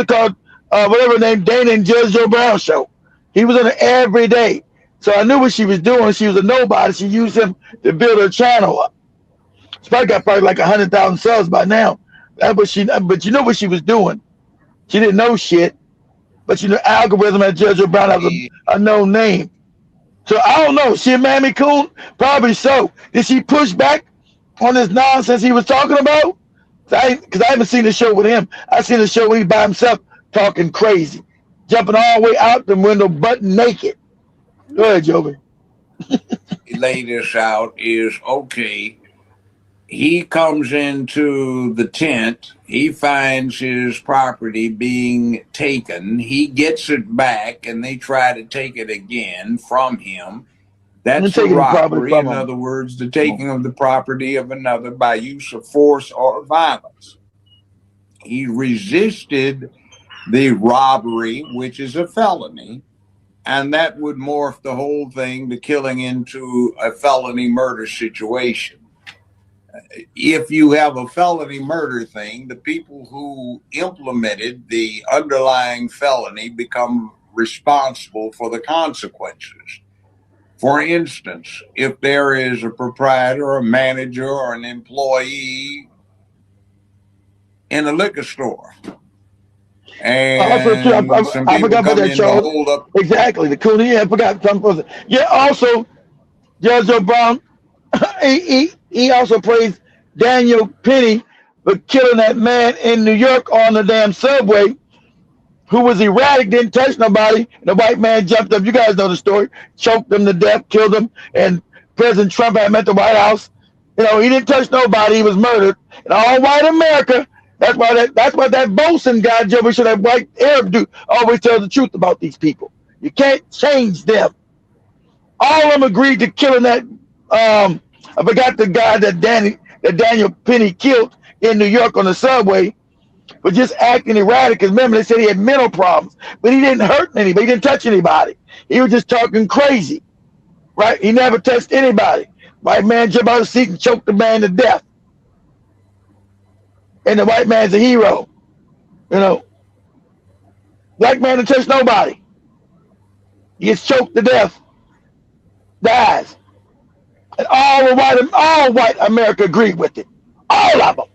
called whatever name, Dana and Judge Joe Brown show. He was on it every day. So I knew what she was doing. She was a nobody. She used him to build her channel up. She probably got like 100,000 subs by now. But you know what she was doing. She didn't know shit. But you know, algorithm at Judge Brown has a known name. So I don't know. She a Mammy Coon? Probably so. Did she push back on this nonsense he was talking about? Because I haven't seen the show with him. I seen the show where he by himself talking crazy, jumping all the way out the window, butt naked. Go ahead, Joby. Lay this out is okay. He comes into the tent. He finds his property being taken. He gets it back, and they try to take it again from him. That's a robbery. In other words, the taking of the property of another by use of force or violence. He resisted the robbery, which is a felony, and that would morph the whole thing to killing into a felony murder situation. If you have a felony murder thing, the people who implemented the underlying felony become responsible for the consequences. For instance, if there is a proprietor, a manager, or an employee in a liquor store, and I forgot about that, Charles. Exactly, the Cooney. I forgot something. Yeah, also, Judge O'Brien, he also praised Daniel Penny for killing that man in New York on the damn subway, who was erratic, didn't touch nobody. The white man jumped up. You guys know the story. Choked him to death, killed him. And President Trump had him at the White House. You know, he didn't touch nobody. He was murdered. In all white America, that's why that Bolson guy, Joe, should that white Arab dude always tell the truth about these people. You can't change them. All of them agreed to killing that. I forgot the guy that Daniel Penny killed in New York on the subway, but just acting erratic. Because remember, they said he had mental problems, but he didn't hurt anybody. He didn't touch anybody. He was just talking crazy, right? He never touched anybody. White man jumped out of the seat and choked the man to death. And the white man's a hero, you know. Black man didn't touch nobody. He gets choked to death, dies. And all white America agreed with it. All of them.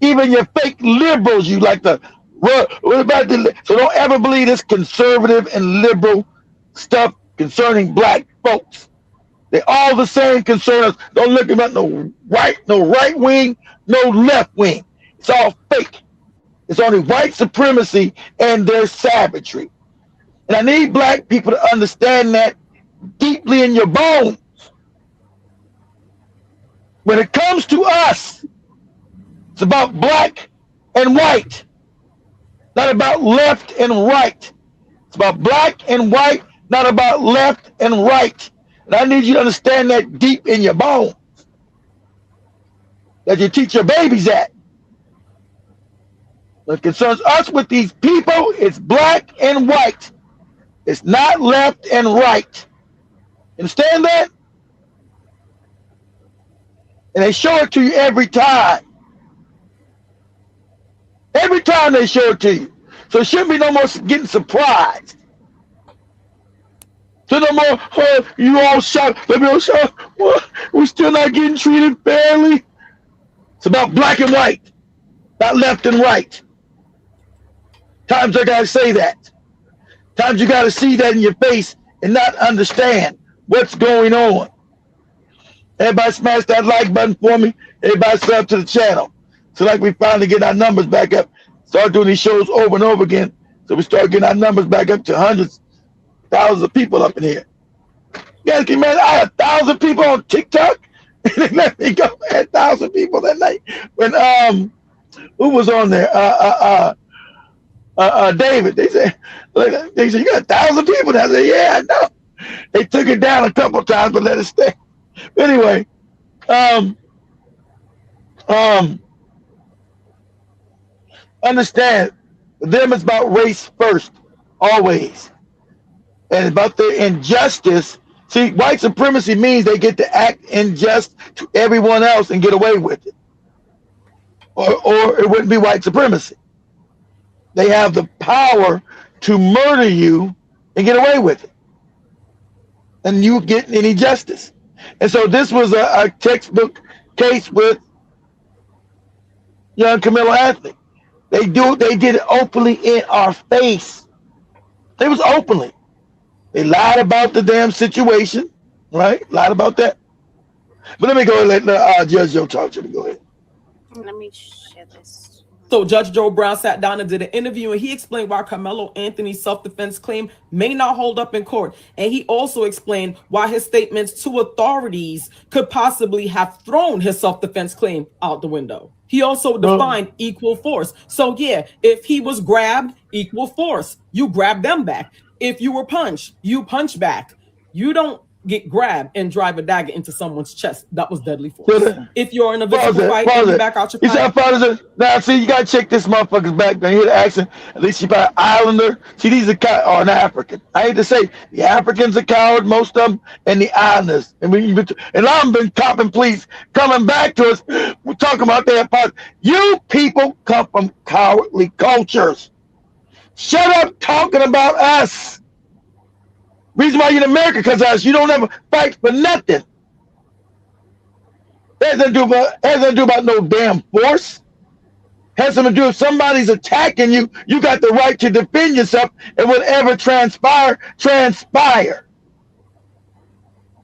Even your fake liberals, you like to. So don't ever believe this conservative and liberal stuff concerning black folks. They're all the same concern. Don't look about no right wing, no left wing. It's all fake. It's only white supremacy and their savagery. And I need black people to understand that deeply in your bones. When it comes to us, it's about black and white, not about left and right. It's about black and white, not about left and right. And I need you to understand that deep in your bones, that you teach your babies that. What concerns us with these people, it's black and white. It's not left and right. Understand that? And they show it to you every time. Every time they show it to you. So it shouldn't be no more getting surprised. So no more, oh, you all shocked. Let me all shocked. What? We're still not getting treated fairly. It's about black and white, not left and right. Times I gotta say that. Times you gotta see that in your face and not understand what's going on. Everybody smash that like button for me. Everybody subscribe to the channel. So like we finally get our numbers back up. Start doing these shows over and over again. So we start getting our numbers back up to hundreds, thousands of people up in here. You guys can imagine I had 1,000 people on TikTok. And they let me go. I had 1,000 people that night. When who was on there? David. They said you got 1,000 people. And I said, yeah, I know. They took it down a couple of times, but let it stay. Anyway, understand, for them it's about race first, always. And about the injustice. See, white supremacy means they get to act unjust to everyone else and get away with it. Or it wouldn't be white supremacy. They have the power to murder you and get away with it. And you get any justice. And so this was a textbook case with young Camilo Anthony. They did it openly in our face. It was openly. They lied about the damn situation, right? Lied about that. But let me go and let Judge Joe talk to me. Go ahead. Let me share this. So Judge Joe Brown sat down and did an interview, and he explained why Carmelo Anthony's self-defense claim may not hold up in court. And he also explained why his statements to authorities could possibly have thrown his self-defense claim out the window. He also defined equal force. So yeah, if he was grabbed, equal force. You grab them back. If you were punched, you punch back. You don't get grabbed and drive a dagger into someone's chest. That was deadly force. If you're in a physical fight and you back out your pipe. Now, see, you got to check this motherfucker's back. Now, hear the accent. At least she probably Islander. See, these are an African. I hate to say, the Africans are coward, most of them, and the Islanders. And I've been copping pleas coming back to us. We're talking about their part. You people come from cowardly cultures. Shut up talking about us. Reason why you're in America, because us, you don't ever fight for nothing. Has nothing to do about no damn force. Has something to do if somebody's attacking you, you got the right to defend yourself, and whatever transpire.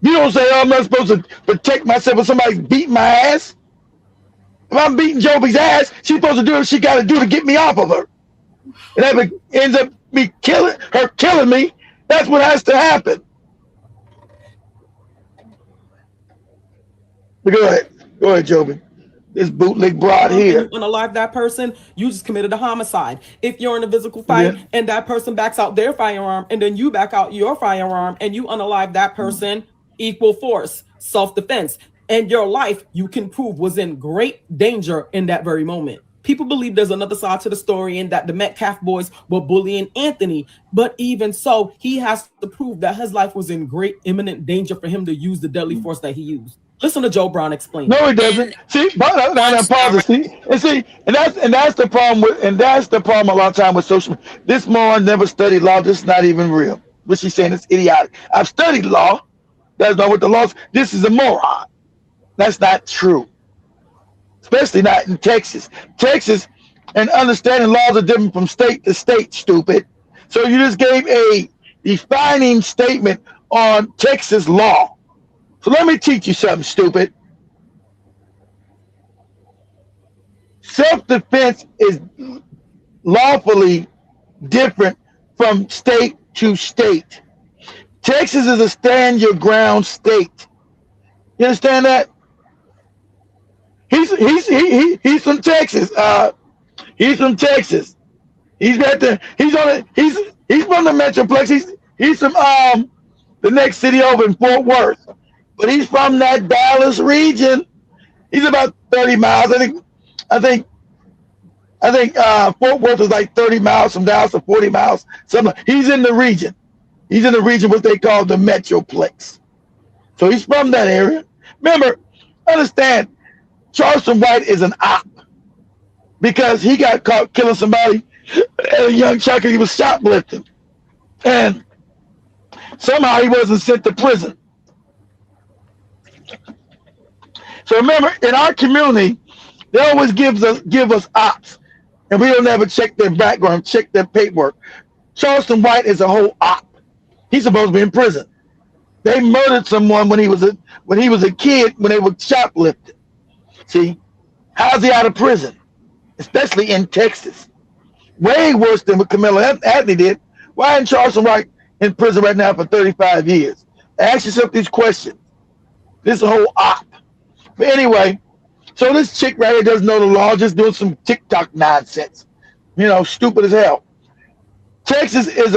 You don't say, oh, I'm not supposed to protect myself when somebody's beating my ass. If I'm beating Joby's ass, she's supposed to do what she got to do to get me off of her. And if it ends up me killing me, that's what has to happen. But go ahead, Joby. This bootleg broad here. You unalive that person, you just committed a homicide. If you're in a physical fight and that person backs out their firearm and then you back out your firearm and you unalive that person, equal force, self-defense. And your life, you can prove, was in great danger in that very moment. People believe there's another side to the story and that the Metcalf boys were bullying Anthony. But even so, he has to prove that his life was in great imminent danger for him to use the deadly force that he used. Listen to Joe Brown explain. No, he doesn't. See, but and that's the problem a lot of time with social media. This moron never studied law. This is not even real. What she's saying is idiotic. I've studied law. That's not what the law is. This is a moron. That's not true. Especially not in Texas. Texas and understanding laws are different from state to state, stupid. So you just gave a defining statement on Texas law. So let me teach you something, stupid. Self-defense is lawfully different from state to state. Texas is a stand your ground state. You understand that? He's from Texas. He's from Texas. He's right there. He's from the Metroplex. He's from the next city over in Fort Worth. But he's from that Dallas region. He's about 30 miles. I think Fort Worth is like 30 miles from Dallas, or 40 miles. He's in the region. He's in the region what they call the Metroplex. So he's from that area. Remember, understand, Charleston White is an op because he got caught killing somebody at a young child. He was shoplifting, and somehow he wasn't sent to prison. So remember, in our community, they always give us ops, and we don't ever check their background, check their paperwork. Charleston White is a whole op. He's supposed to be in prison. They murdered someone when he was a kid when they were shoplifting. See, how's he out of prison? Especially in Texas. Way worse than what Carmelo Anthony did. Why isn't Charleston White in prison right now for 35 years? Ask yourself these questions. This is a whole op. But anyway, so this chick right here doesn't know the law, just doing some TikTok nonsense. You know, stupid as hell. Texas is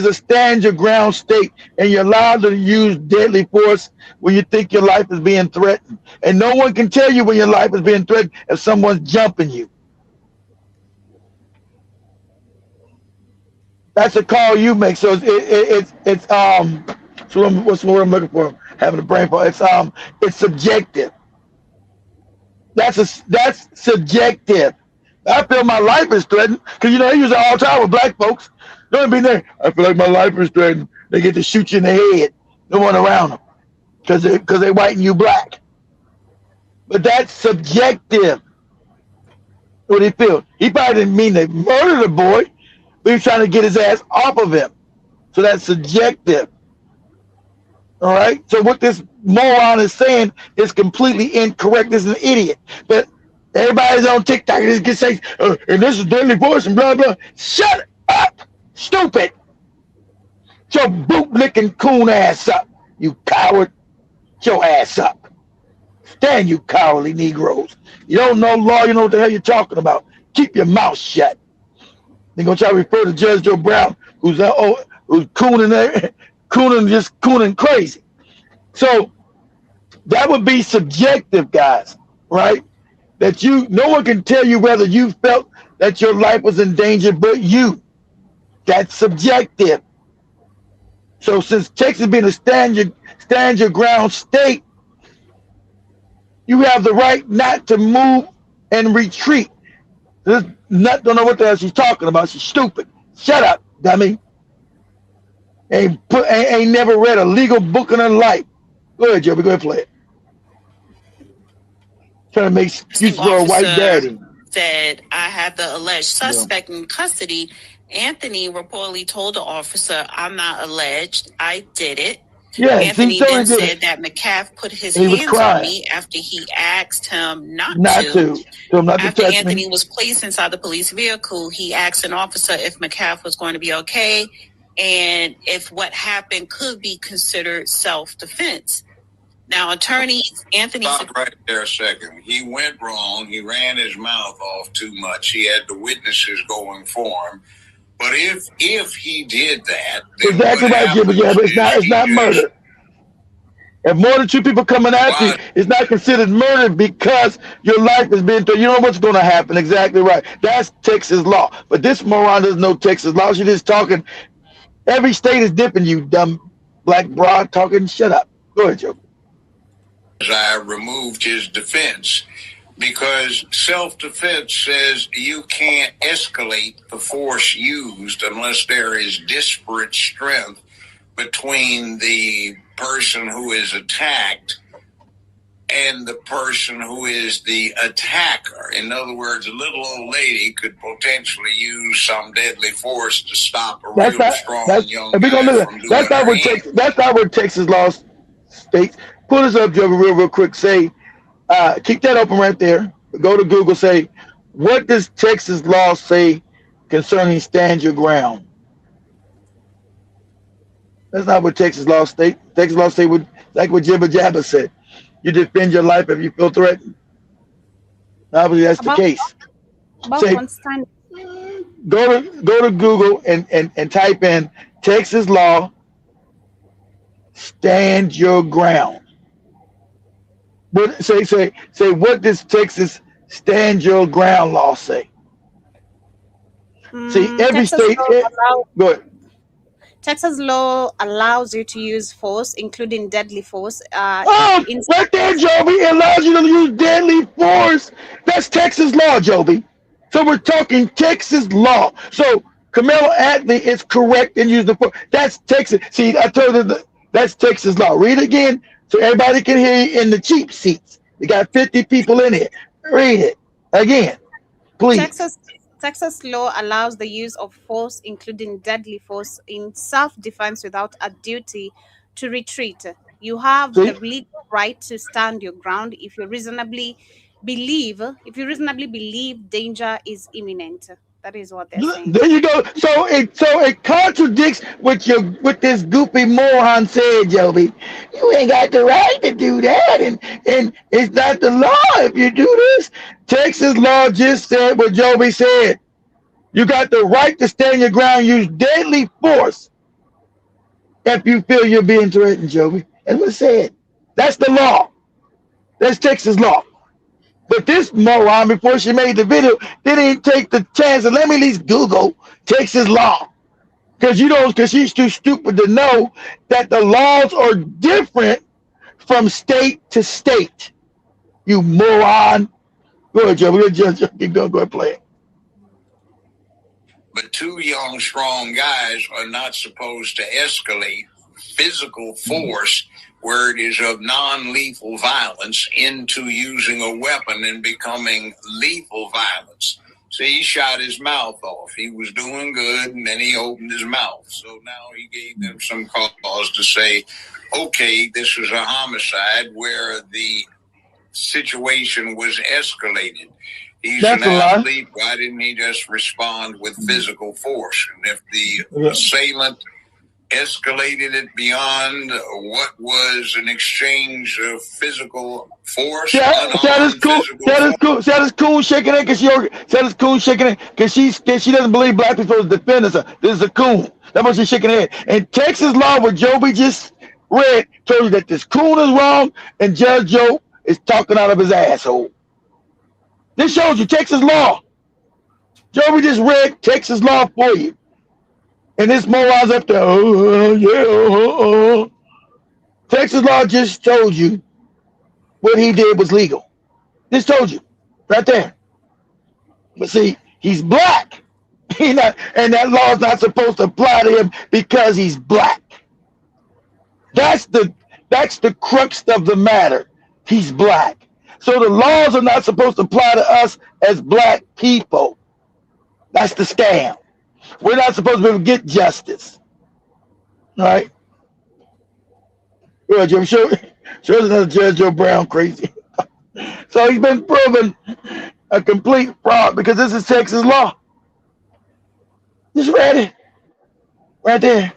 a stand your ground state, and you're allowed to use deadly force when you think your life is being threatened. And no one can tell you when your life is being threatened if someone's jumping you. That's a call you make. So what's the word I'm looking for? Having a brain fog. It's subjective. That's subjective. I feel my life is threatened because they use it all the time with black folks. Don't be there. I feel like my life is threatened. They get to shoot you in the head. No one around them because they're white and you black. But that's subjective. What he feel? He probably didn't mean to murder the boy, but he's trying to get his ass off of him. So that's subjective. All right. So what this moron is saying is completely incorrect. This is an idiot. But everybody's on TikTok and just say, and this is deadly force and blah blah. Shut up, stupid. Get your bootlicking coon ass up, you coward. Get your ass up. Stand, you cowardly Negroes. You don't know law. You know what the hell you're talking about. Keep your mouth shut. They're gonna try to refer to Judge Joe Brown, who's cooning there, cooning crazy. So that would be subjective, guys, right? That no one can tell you whether you felt that your life was in danger but you. That's subjective. So since Texas being a stand your ground state, you have the right not to move and retreat. This nut don't know what the hell she's talking about. She's stupid. Shut up, dummy. Ain't never read a legal book in her life. Go ahead, Joby. Go ahead, play it. Trying to make excuses for a white daddy. Said I have the alleged suspect in custody. Anthony reportedly told the officer, "I'm not alleged. I did it." Yeah, Anthony then said that McCaff put his hands on me after he asked him not to. After Anthony was placed inside the police vehicle, he asked an officer if McCaff was going to be okay and if what happened could be considered self-defense. Now, attorney Anthony... Stop right there a second. He went wrong. He ran his mouth off too much. He had the witnesses going for him. But if he did that, exactly right, Jimmy. Yeah, but it's not murder. If more than two people coming after you, it's not considered murder because your life has been through. You know what's going to happen. Exactly right. That's Texas law. But this moron doesn't know Texas law. She's just talking. Every state is different, you dumb black broad talking. Shut up. Go ahead, Joe. I removed his defense. Because self-defense says you can't escalate the force used unless there is disparate strength between the person who is attacked and the person who is the attacker. In other words, a little old lady could potentially use some deadly force to stop a strong young guy from doing that's not what Texas law states. Pull this up, Joe, real quick. Say, keep that open right there. Go to Google. Say, what does Texas law say concerning stand your ground? That's not what Texas law state. Texas law say like what Jibba Jabba said. You defend your life if you feel threatened. Obviously, that's the case. Go to Google and type in Texas law. Stand your ground. What say what does Texas stand your ground law say? See, every Texas state. Go ahead. Texas law allows you to use force, including deadly force. Right there, Joby. It allows you to use deadly force. That's Texas law, Joby. So we're talking Texas law. So Carmelo Anthony is correct in using the force. That's Texas. See, I told you that's Texas law. Read it again so everybody can hear you in the cheap seats. You got 50 people in here. Read it again, please. Texas law allows the use of force, including deadly force, in self-defense without a duty to retreat. You have the legal right to stand your ground if you reasonably believe danger is imminent. That is what they're saying. There you go. So it contradicts what this goofy moron said, Joby. You ain't got the right to do that, and it's not the law if you do this. Texas law just said what Joby said. You got the right to stand your ground, use deadly force if you feel you're being threatened, Joby. That's what it said. That's the law. That's Texas law. But this moron, before she made the video, didn't take the chance and let me at least Google Texas law. Because she's too stupid to know that the laws are different from state to state. You moron. Go ahead, Joe. We're going to go ahead and play it. But two young, strong guys are not supposed to escalate physical force where it is of non-lethal violence into using a weapon and becoming lethal violence. See, he shot his mouth off. He was doing good, and then he opened his mouth. So now he gave them some cause to say, okay, this is a homicide where the situation was escalated. He's an athlete. Why didn't he just respond with physical force? And if the assailant escalated it beyond what was an exchange of physical force, that is cool. That is cool shaking it because she doesn't believe black people is defenders. This is a coon. That's why she's shaking her head. And Texas law, what Joby just read, told you that this coon is wrong, and Judge Joe is talking out of his asshole. This shows you Texas law. Joby just read Texas law for you. And this moron's up there, Texas law just told you what he did was legal. Just told you, right there. But see, he's black. And that law is not supposed to apply to him because he's black. That's the crux of the matter. He's black. So the laws are not supposed to apply to us as black people. That's the scam. We're not supposed to be able to get justice. Right? Well, Jim, show another Judge Joe Brown crazy. So he's been proven a complete fraud because this is Texas law. Just read it. Right there.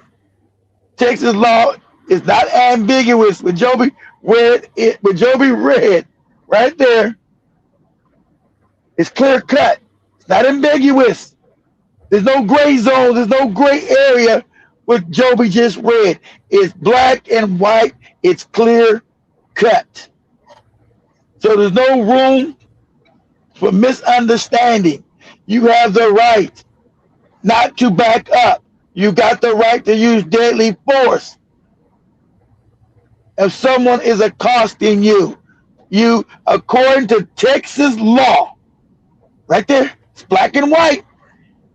Texas law is not ambiguous. When Joby read right there, it's clear cut. It's not ambiguous. There's no gray zone. There's no gray area. What Joby just read is black and white. It's clear cut. So there's no room for misunderstanding. You have the right not to back up. You got the right to use deadly force. If someone is accosting you, according to Texas law, right there, it's black and white.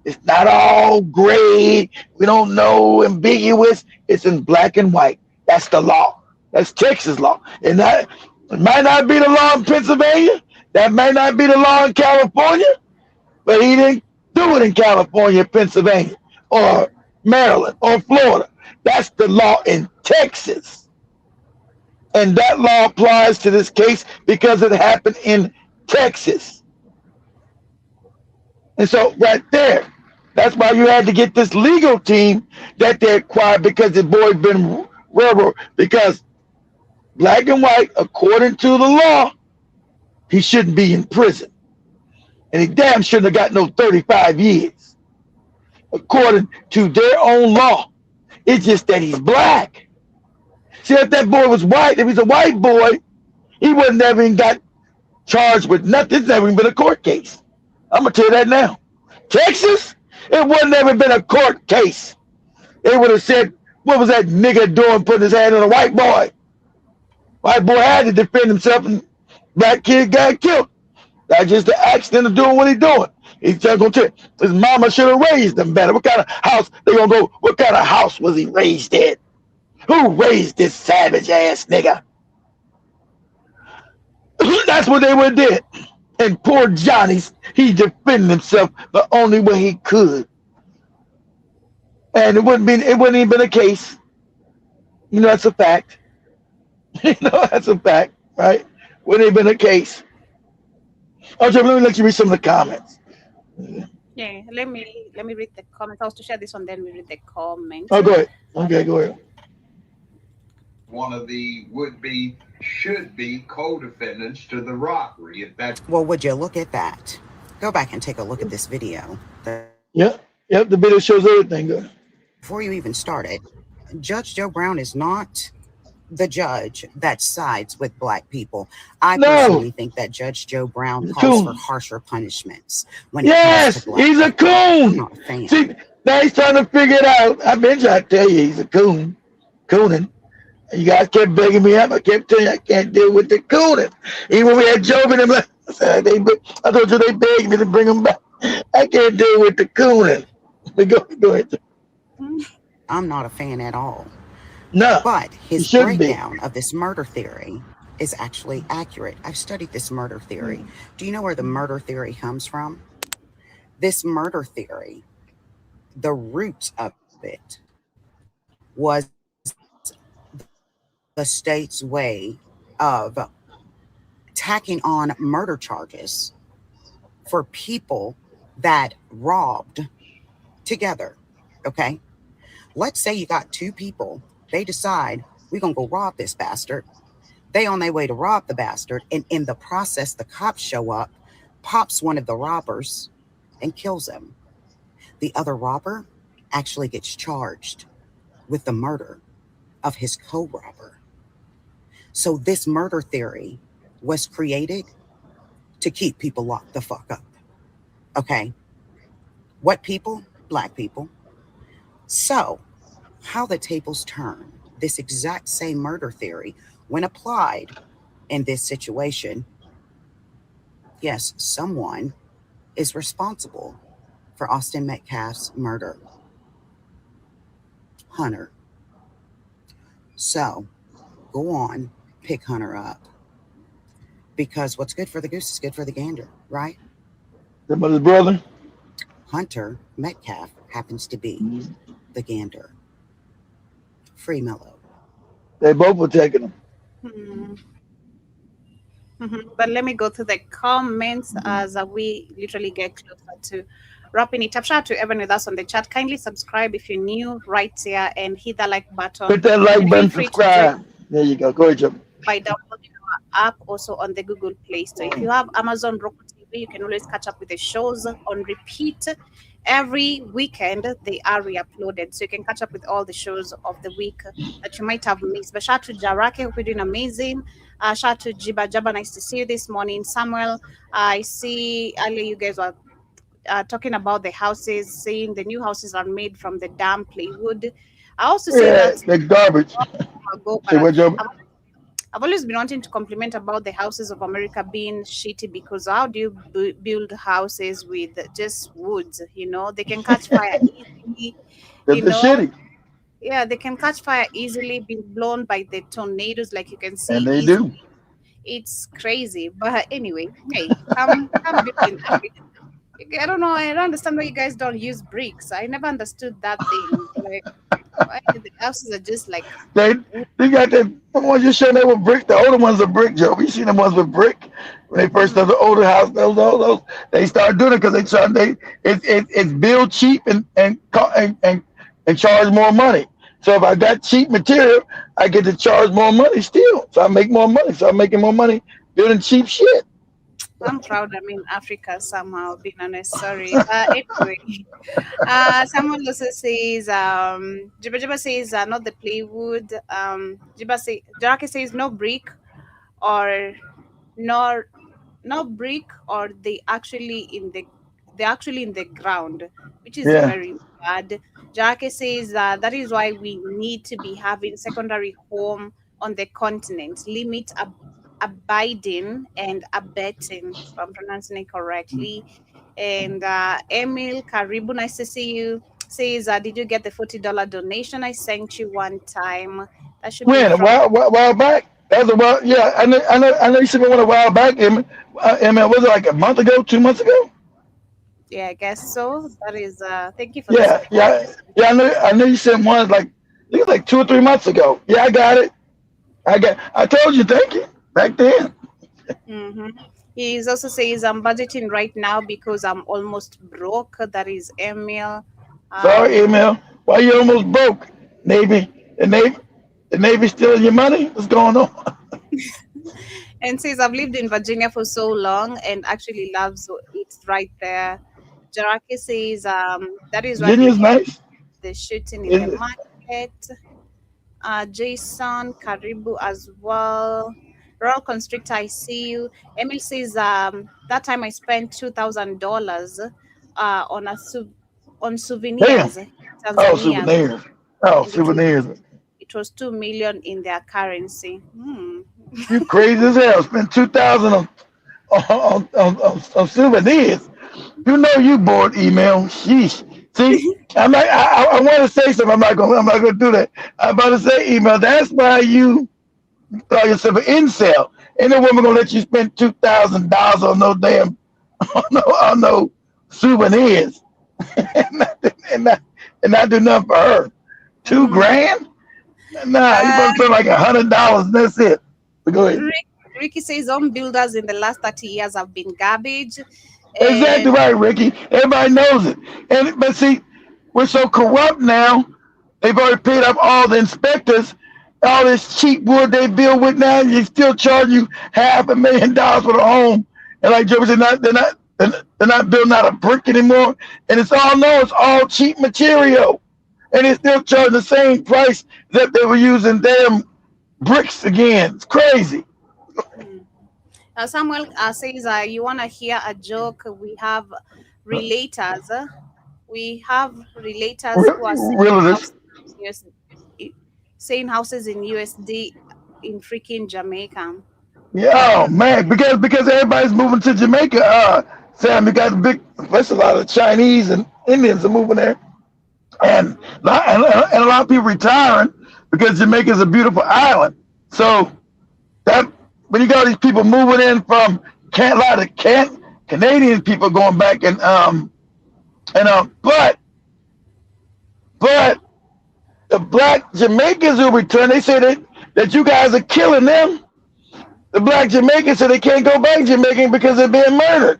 It's not all gray. We don't know, ambiguous. It's in black and white. That's the law. That's Texas law. And that it might not be the law in Pennsylvania. That may not be the law in California. But he didn't do it in California, Pennsylvania, or Maryland, or Florida. That's the law in Texas. And that law applies to this case because it happened in Texas. And so right there, that's why you had to get this legal team that they acquired because the boy been railroad. Because black and white, according to the law, he shouldn't be in prison. And he damn shouldn't have got no 35 years. According to their own law. It's just that he's black. See, if that boy was white, if he's a white boy, he wouldn't have even got charged with nothing. It's never even been a court case. I'm going to tell you that now. Texas, it wouldn't have been a court case. They would have said, what was that nigga doing putting his hand on a white boy? White boy had to defend himself and black kid got killed. That's just the accident of doing what he's doing. He's just going to tell you, his mama should have raised him better. What kind of house, they going to go, what kind of house was he raised in? Who raised this savage ass nigga? That's what they would have did. And poor Johnny's, he defended himself the only way he could. And it wouldn't even been a case. You know, that's a fact. You know, that's a fact, right? Wouldn't have been a case. Oh, Jim, let me let you read some of the comments. Yeah, let me read the comments. I was to share this one, then we read the comments. Oh, go ahead. Okay, go ahead. One of the should be co-defendants to the robbery. If that's well, would you look at that? Go back and take a look at this video. Yep, the video shows everything. Good. Before you even started, Judge Joe Brown is not the judge that sides with black people. I personally think that Judge Joe Brown calls for harsher punishments. When yes, he's a coon. I'm not a fan. See, now he's trying to figure it out. I've been trying to tell you he's a coon. Cooning. You guys kept begging me up. I kept telling you I can't deal with the cooning. Even when we had Job in them, I told you they begged me to bring him back. I can't deal with the cooning. Go ahead. I'm not a fan at all. No, but his breakdown of this murder theory is actually accurate. I've studied this murder theory. Do you know where the murder theory comes from? This murder theory, the roots of it was the state's way of tacking on murder charges for people that robbed together. Okay? Let's say you got two people. They decide, we're going to go rob this bastard. They on their way to rob the bastard. And in the process, the cops show up, pops one of the robbers, and kills him. The other robber actually gets charged with the murder of his co-robber. So this murder theory was created to keep people locked the fuck up. Okay? What people? Black people. So, how the tables turn, this exact same murder theory, when applied in this situation, yes, someone is responsible for Austin Metcalf's murder. Hunter. So, go on, pick Hunter up. Because what's good for the goose is good for the gander, right? That was his brother? Hunter Metcalf happens to be the gander. Free Mellow. They both were taking him. But let me go to the comments as we literally get closer to wrapping it up. Shout out to everyone with us on the chat. Kindly subscribe if you're new right here and hit the like button. Hit that like button, subscribe. There you go. Go ahead, Joe. By downloading our app also on the Google Play Store. If you have Amazon Roku TV, you can always catch up with the shows on repeat. Every weekend, they are re-uploaded. So you can catch up with all the shows of the week that you might have missed. But shout out to Jarake, hope you're doing amazing. Shout out to Jiba Jaba, nice to see you this morning. Samuel, I see earlier you guys were talking about the houses, saying the new houses are made from the damn plywood. I also say that the garbage. I've always been wanting to compliment about the houses of America being shitty, because how do you build houses with just woods? You know, they can catch fire easily. Shitty. Yeah, they can catch fire easily, be blown by the tornadoes, like you can see. And they do. It's crazy. But anyway, hey, come build in Africa. I don't know. I don't understand why you guys don't use bricks. I never understood that thing. Like, why the houses are just like they got the ones you showed they were brick. The older ones are brick, Joe. You seen the ones with brick when they first started the older house. Those they started doing it because it's build cheap and charge more money. So if I got cheap material, I get to charge more money still. So I make more money. So I'm making more money building cheap shit. I'm proud I'm in Africa somehow, being honest. Sorry. Anyway, someone also says, Jiba says, not the plywood. Jarake says no brick or no brick, or they actually in the ground, which is very bad. Jarake says that is why we need to be having secondary home on the continent. Limit abiding and abetting, if I'm pronouncing it correctly. And Emil Karibu, nice to see you, says, did you get the $40 donation I sent you one time? That should when? A while back? That was a while. Yeah, I know you said one a while back. Emil, was it like a month ago, 2 months ago? Yeah, I guess so. That is, thank you for that. Yeah. I know you sent one like 2 or 3 months ago. Yeah, I got it. I told you, thank you. Back then. He also says, I'm budgeting right now because I'm almost broke. That is Emil. Sorry, Emil. Why you almost broke? Navy. The Navy stealing your money? What's going on? And says, I've lived in Virginia for so long and actually loves it right there. Jarake says, that is why Virginia's nice. The shooting in the market. Jason Karibu as well. Royal Constrictor, I see you. Emil says, that time I spent $2,000 on souvenirs. Oh, souvenirs. Souvenirs. It was 2 million in their currency. You crazy as hell. Spent $2,000 on souvenirs. You know you bored, email. Sheesh. See, I want to say something. I'm not gonna do that. I'm about to say, email. That's why you call yourself an incel. Ain't no woman gonna let you spend $2,000 on no damn on no souvenirs and not do nothing for her. $2,000? Nah, you supposed to spend like $100. That's it. But go ahead. Ricky says home builders in the last 30 years have been garbage. Exactly right, Ricky. Everybody knows it. But see, we're so corrupt now. They've already paid up all the inspectors. All this cheap wood they build with now, you still charge you $500,000 for the home. And like Joe said, they're not building out of brick anymore. And it's all cheap material. And they still charge the same price that they were using damn bricks again. It's crazy. Samuel says, you want to hear a joke? We have relators. We have relators who are saying houses in USD in freaking Jamaica. Yeah, oh man, because everybody's moving to Jamaica. Sam, you got there's a lot of Chinese and Indians are moving there, and a lot of people retiring because Jamaica is a beautiful island. So that when you got these people moving in from a lot of Canadian people going back but the black Jamaicans who return, they say that you guys are killing them. The black Jamaicans say they can't go back Jamaican because they're being murdered.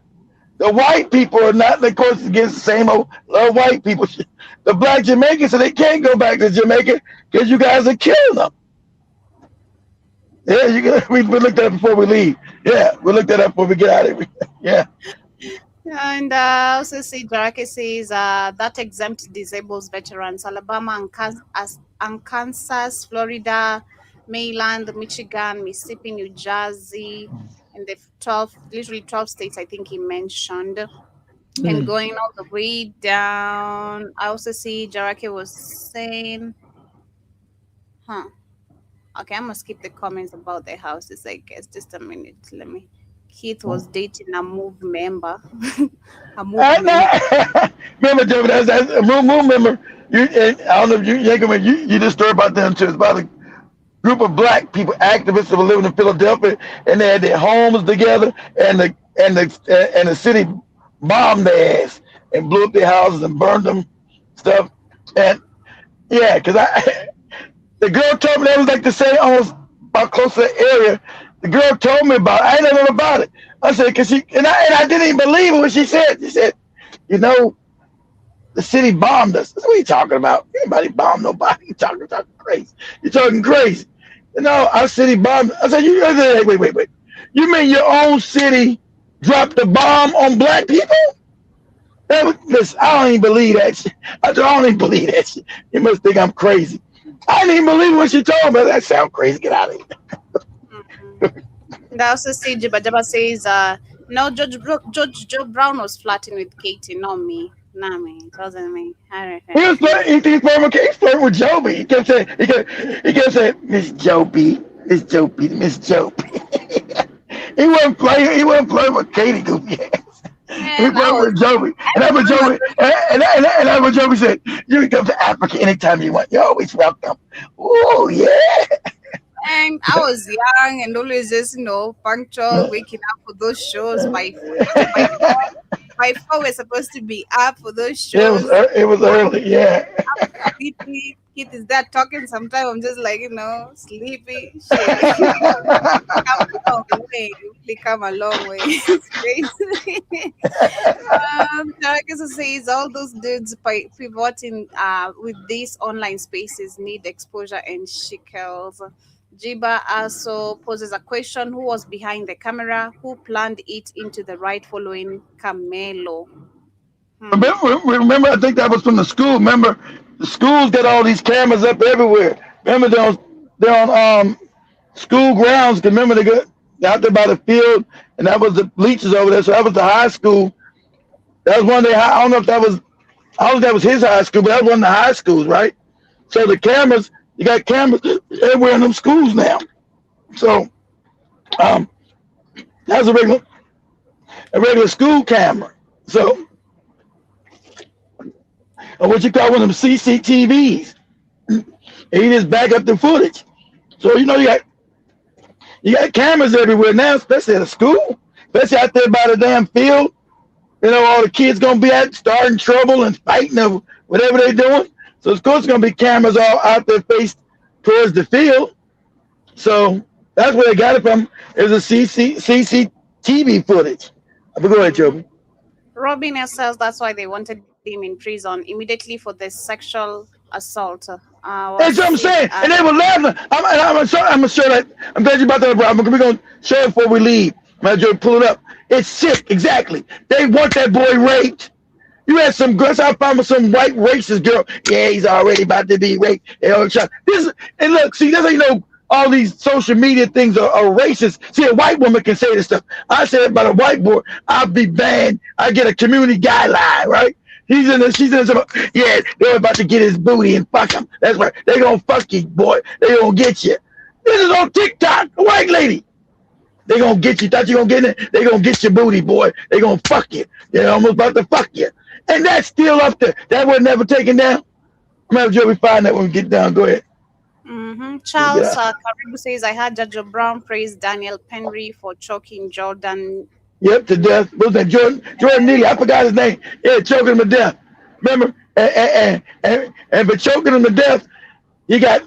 The white people are not, of course, against the same old white people. The black Jamaicans say they can't go back to Jamaica because you guys are killing them. Yeah, we looked at that before we leave. Yeah, we looked at that before we get out of here. Yeah. And also see, Jarake says that exempt disables veterans. Alabama and Kansas, Florida, Maryland, Michigan, Mississippi, New Jersey, and the 12 states I think he mentioned. And going all the way down, I also see Jarake was saying, okay, I'm gonna skip the comments about the houses, I guess. Just a minute, let me. Keith was dating a MOVE member. Remember, Joe, that's a MOVE member. I don't know if you just heard about them too. It's about a group of black people, activists that were living in Philadelphia, and they had their homes together, and the city bombed their ass and blew up their houses and burned them stuff. And yeah, because the girl told me that was like the same, almost about close to the area. The girl told me about it. I didn't know about it. I said, because I didn't even believe it when she said. She said, the city bombed us. What are you talking about? Anybody bombed nobody? You're talking crazy. You're talking crazy. Our city bombed. I said, wait. You mean your own city dropped the bomb on black people? Listen, I don't even believe that shit. I don't even believe that shit. You must think I'm crazy. I didn't even believe what she told me. That sounds crazy. Get out of here. And I also see Jabba says, no, Judge Joe Brown was flirting with Katie, not me. Nah, man, it wasn't me. He was flirting with Joby. He kept saying, Miss Joby. He wasn't flirting with Katie, goofy ass. He flirted with Joby. And that's what Joby said. You can come to Africa anytime you want. You're always welcome. Oh, yeah. And I was young and always just, punctual, waking up for those shows by 4 we're supposed to be up for those shows. It was early, yeah. Keith is there talking. Sometimes I'm just like, sleepy. Shit. Come a long way. It's crazy. Tarek also says all those dudes pivoting with these online spaces need exposure and shekels. Jiba also poses a question: who was behind the camera? Who planned it into the right following Camelo? Remember, I think that was from the school. Remember, the schools got all these cameras up everywhere. Remember, they're on school grounds. Remember, they got out there by the field, and that was the bleachers over there. So that was the high school. That was one of the. I don't know if that was his high school, but that was one of the high schools, right? So the cameras. You got cameras everywhere in them schools now. So that's a regular school camera. So or what you call one of them CCTVs. And you just back up the footage. So you got cameras everywhere now, especially at a school, especially out there by the damn field. All the kids gonna be starting trouble and fighting or whatever they're doing. So of course, it's gonna be cameras all out there towards the field. So that's where they got it from. There's a CCTV footage. But go ahead, Joby. Robin says that's why they wanted him in prison immediately for the sexual assault. That's what I'm saying. And they were laughing. I'm gonna show that. I'm glad you brought that up. We're gonna show it before we leave. I'm gonna pull it up. It's sick. Exactly. They want that boy raped. You had some girls. I found some white racist girl. Yeah, he's already about to be raped. And look, see, that's how you know all these social media things are racist. See, a white woman can say this stuff. I said about a white boy, I'll be banned. I get a community guideline, right? She's in some, yeah, they're about to get his booty and fuck him. That's right. They're going to fuck you, boy. They're going to get you. This is on TikTok, a white lady. They're going to get you. Thought you going to get it? They're going to get your booty, boy. They're going to fuck you. They're almost about to fuck you. And that's still up there. That was never taken down. I'm going to have Joey find that when we get down. Go ahead. Charles Karibu says, I heard Judge Brown praise Daniel Penry for choking Jordan. Yep, to death. What was that? Jordan Neely. I forgot his name. Yeah, choking him to death. Remember? And for choking him to death, you got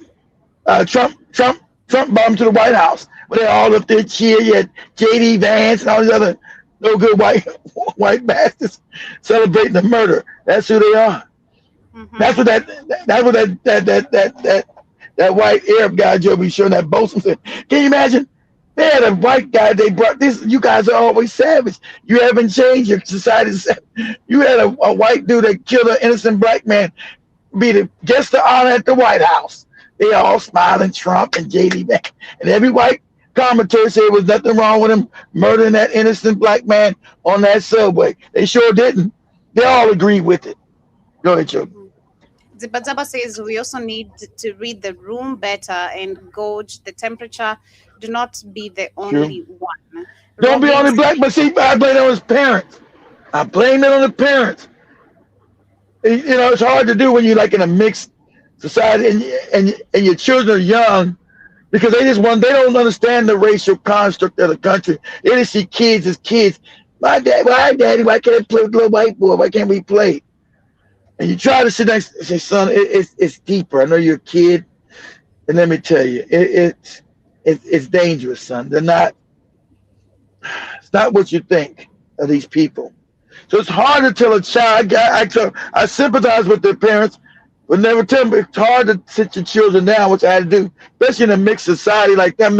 Trump brought him to the White House. But they all up there cheer. You had J.D. Vance and all these other no good white bastards celebrating the murder. That's who they are. That's what that white Arab guy Joe showing that bosun said. Can you imagine? They had a white guy. They brought this. You guys are always savage. You haven't changed. Your society. You had a white dude that killed an innocent black man. Be the guest of honor at the White House. They all smiling. Trump and J.D. Vance and every white commentator said there was nothing wrong with him murdering that innocent black man on that subway. They sure didn't. They all agreed with it. Go ahead, Joe. Zibazaba says we also need to read the room better and gauge the temperature. Do not be the only one. Don't be only black, but see, I blame it on his parents. I blame it on the parents. You know, it's hard to do when you're like in a mixed society and your children are young because they don't understand the racial construct of the country. They just see kids as kids. My daddy, why can't I play with a little white boy? Why can't we play? And you try to sit next and say, son, it's deeper. I know you're a kid. And let me tell you, it's dangerous, son. It's not what you think of these people. So it's hard to tell a child. I sympathize with their parents, but never tell them it's hard to sit your children down, which I had to do, especially in a mixed society like that,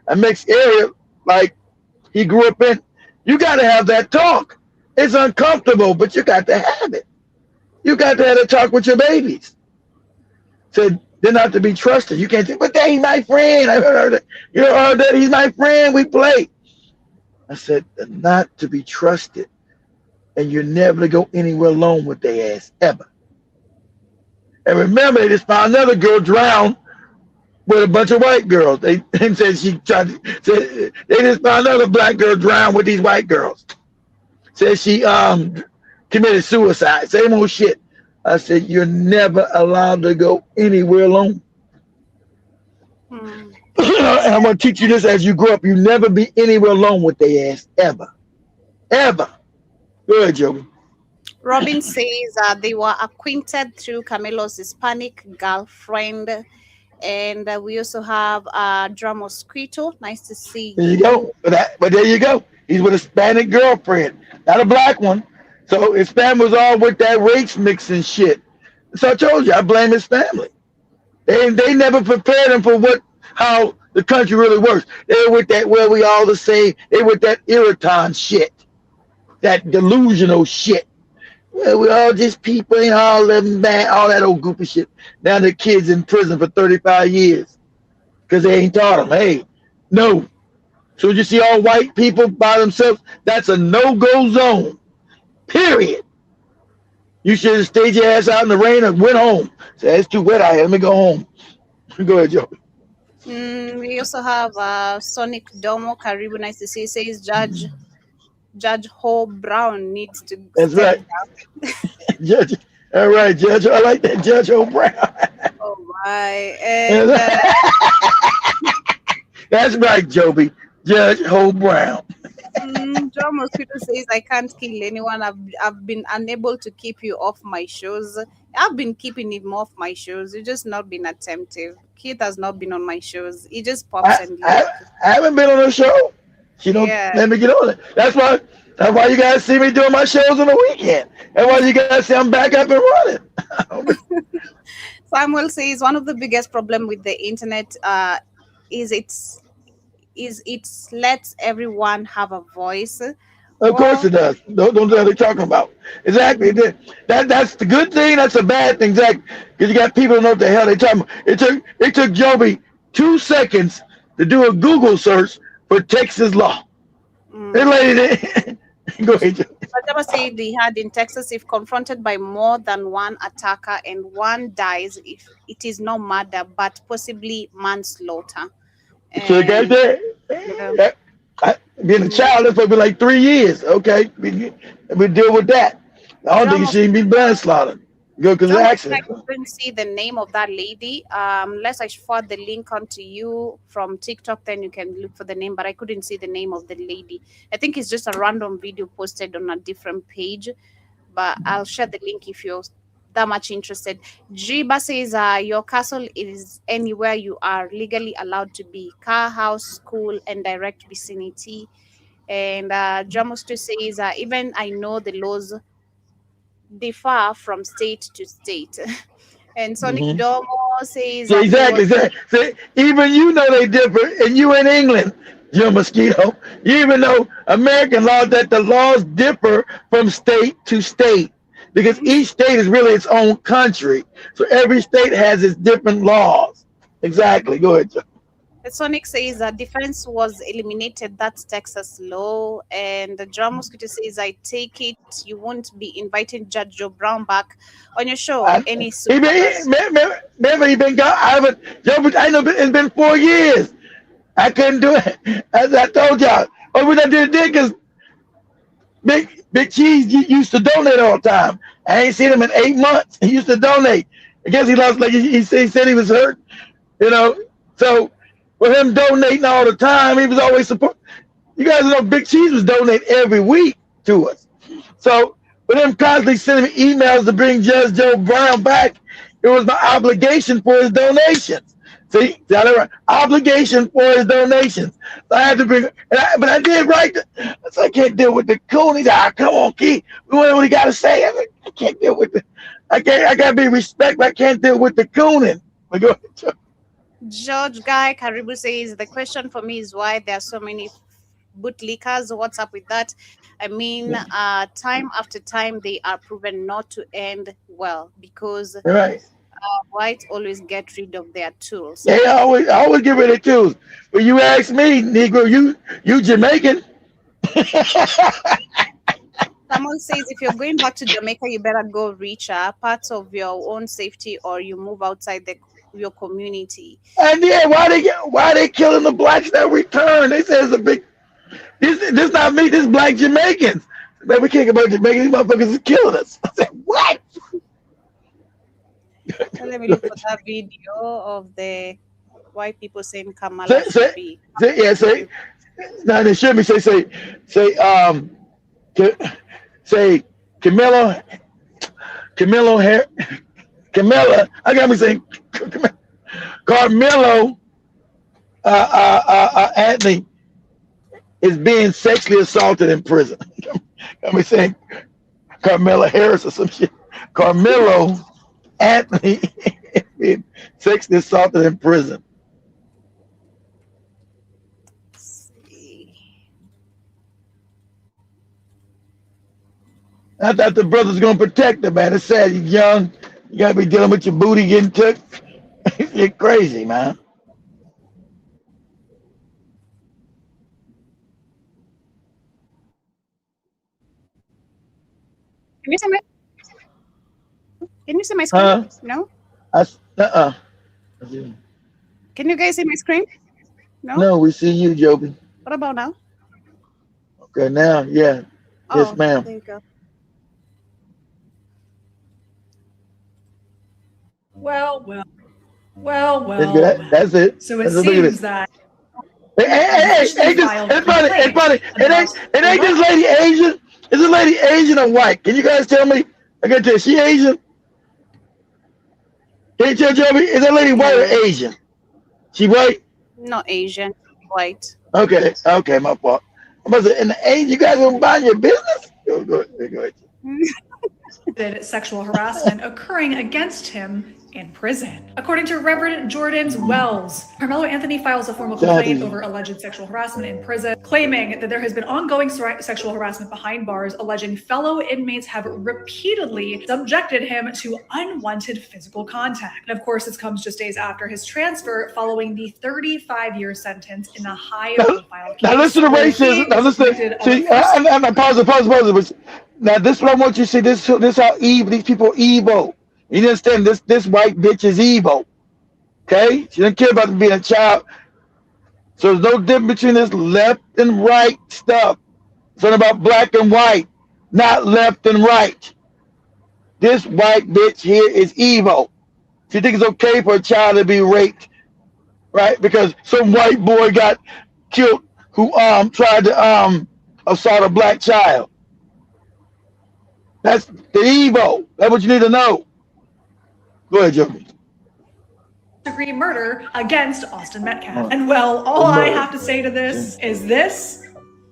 a mixed area like he grew up in. You got to have that talk. It's uncomfortable, but you got to have it. You got to have a talk with your babies. So they're not to be trusted. You can't say, but he's my friend. I heard that. You heard that he's my friend. We play. I said, they're not to be trusted. And you're never to go anywhere alone with their ass, ever. And remember, they just found another girl drowned with a bunch of white girls. They said they just found another black girl drowned with these white girls. Said she committed suicide. Same old shit. I said, you're never allowed to go anywhere alone. And I'm going to teach you this as you grow up. You never be anywhere alone with their ass, ever. Ever. Go ahead, Joey. Robin says they were acquainted through Camelo's Hispanic girlfriend. And we also have Drum Mosquito. Nice to see you. There you go. But there you go. He's with a Hispanic girlfriend, not a black one. So his family was all with that race mixing shit. So I told you, I blame his family. They never prepared him for how the country really works. They were with that, well, we all the same. They with that irritant shit, that delusional shit. Well, we all just people, ain't all living bad, all that old goofy shit. Now the kids in prison for 35 years because they ain't taught them, hey, no. So you see all white people by themselves, that's a no-go zone. Period. You should have stayed your ass out in the rain and went home. Say, it's too wet out here. Let me go home. Go ahead, Joe. We also have Sonic Domo Karibu. Nice to see. Says Judge Ho Brown needs to. That's right. Judge. All right, Judge. I like that, Judge Ho Brown. Oh my. And, that's right, Joby. Judge Ho Brown. John Mosquito says, I can't kill anyone. I've been unable to keep you off my shows. I've been keeping him off my shows. You've just not been attentive. Keith has not been on my shows. He just pops and leaves. I haven't been on a show. She don't let me get on it. That's why you guys see me doing my shows on the weekend. That's why you guys see I'm back up and running. Samuel says one of the biggest problem with the internet is it lets everyone have a voice. Of course it does. Don't know what they're talking about. Exactly. That's the good thing. That's a bad thing. Exactly. Because you got people who know what the hell they're talking about. It took Joby 2 seconds to do a Google search for Texas law. Go ahead, Joe. Whatever said they had in Texas, if confronted by more than one attacker and one dies, if it is not murder but possibly manslaughter. So guys, being a child, that's probably like 3 years. Okay, we deal with that. I don't think she should be manslaughter. Good, because accident. I couldn't see the name of that lady. Unless I forward the link onto you from TikTok, then you can look for the name. But I couldn't see the name of the lady. I think it's just a random video posted on a different page. But I'll share the link if you're that much interested. Jiba says, your castle is anywhere you are legally allowed to be. Car, house, school, and direct vicinity. And Jamustu says, even I know the laws differ from state to state. And Sonic Domo says exactly. So even you know they differ, and you in England, Joe Mosquito. You even know American law that the laws differ from state to state because each state is really its own country. So every state has its different laws. Exactly. Go ahead, Joe. Sonic says that defense was eliminated. That's Texas law. And the John Mosquito says, I take it you won't be inviting Judge Joe Brown back on your show. Remember he been gone. I know it's been 4 years. I couldn't do it. As I told y'all. Oh, we done did it because Big Cheese used to donate all the time. I ain't seen him in 8 months. He used to donate. I guess he lost, like he said he was hurt. So with him donating all the time, he was always support. You guys know Big Cheese was donating every week to us. So with him constantly sending me emails to bring Judge Joe Brown back, it was my obligation for his donations. See, obligation for his donations. So I had to bring, but I did right. So I can't deal with the coon. He said, come on, Key. We want what he got to say. I can't deal with it. I got to be respectful. I can't deal with the cooning. Go ahead. George Guy Karibu says, the question for me is why there are so many bootlickers. What's up with that? I mean, time after time, they are proven not to end well because whites always get rid of their tools. They always get rid of tools. But you ask me, Negro, you Jamaican. Someone says, if you're going back to Jamaica, you better go richer, parts of your own safety, or you move outside your community. And why they killing the blacks that return? They say it's a big. This not me. This black Jamaicans. Man, we can't get about Jamaicans. These motherfuckers is killing us. I said what? Let me look for that video of the white people saying Kamala should be. No, they should be say Camilla. I got me saying Carmelo Anthony is being sexually assaulted in prison. Got me saying Carmela Harris or some shit. Carmelo Anthony is being sexually assaulted in prison. I thought the brother's gonna protect him, man. It's sad. You're young. You gotta be dealing with your booty getting took. You're crazy, man. Can you see my screen? No? Can you guys see my screen? No? No, we see you, Joby. What about now? Okay, now, yeah. Yes, ma'am. There you go. Well. That's it. So it seems that Hey, buddy. It ain't this lady Asian? Is this lady Asian or white? Can you guys tell me? I gotta tell you, she Asian? Can you tell Joby? Is that lady white or Asian? She white? Not Asian, white. Okay, my fault. I'm about to say, in the Asian, you guys gonna mind your business? Go ahead. Sexual harassment occurring against him in prison. According to Reverend Jordan's Wells, Carmelo Anthony files a formal complaint over alleged sexual harassment in prison, claiming that there has been ongoing sexual harassment behind bars, alleging fellow inmates have repeatedly subjected him to unwanted physical contact. And of course, this comes just days after his transfer following the 35-year sentence in a high-profile case. Now listen to racism. Now listen. See, pause. Now this is what I want you to see. This how evil these people are evil. You understand? This white bitch is evil. Okay? She doesn't care about being a child. So there's no difference between this left and right stuff. It's not about black and white, not left and right. This white bitch here is evil. She thinks it's okay for a child to be raped, right? Because some white boy got killed who tried to assault a black child. That's the evil. That's what you need to know. Go ahead, Joey. Degree murder against Austin Metcalf. And well, all I have to say to this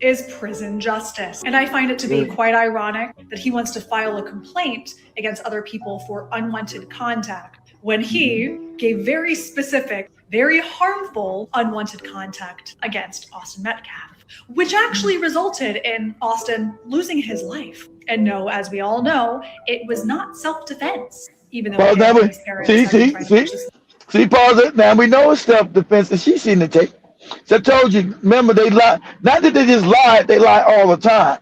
is prison justice. And I find it to be quite ironic that he wants to file a complaint against other people for unwanted contact when he gave very specific, very harmful unwanted contact against Austin Metcalf, which actually resulted in Austin losing his life. And no, as we all know, it was not self-defense. Even though his parents see, pause it. Now we know it's self-defense, and she's seen the tape. So I told you, remember they lied. Not that they just lied, they lie all the time.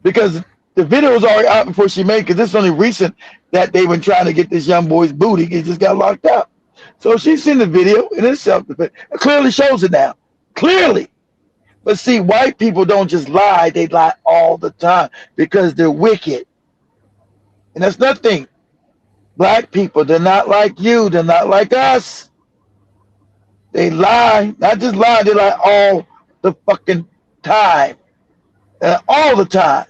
Because the video was already out before she made it, because this is only recent that they've been trying to get this young boy's booty. He just got locked up. So she's seen the video, and it's self-defense. It clearly shows it now. Clearly. But see, white people don't just lie, they lie all the time because they're wicked. And that's nothing. Black people, they're not like you. They're not like us. They lie. Not just lie, they lie all the fucking time. All the time.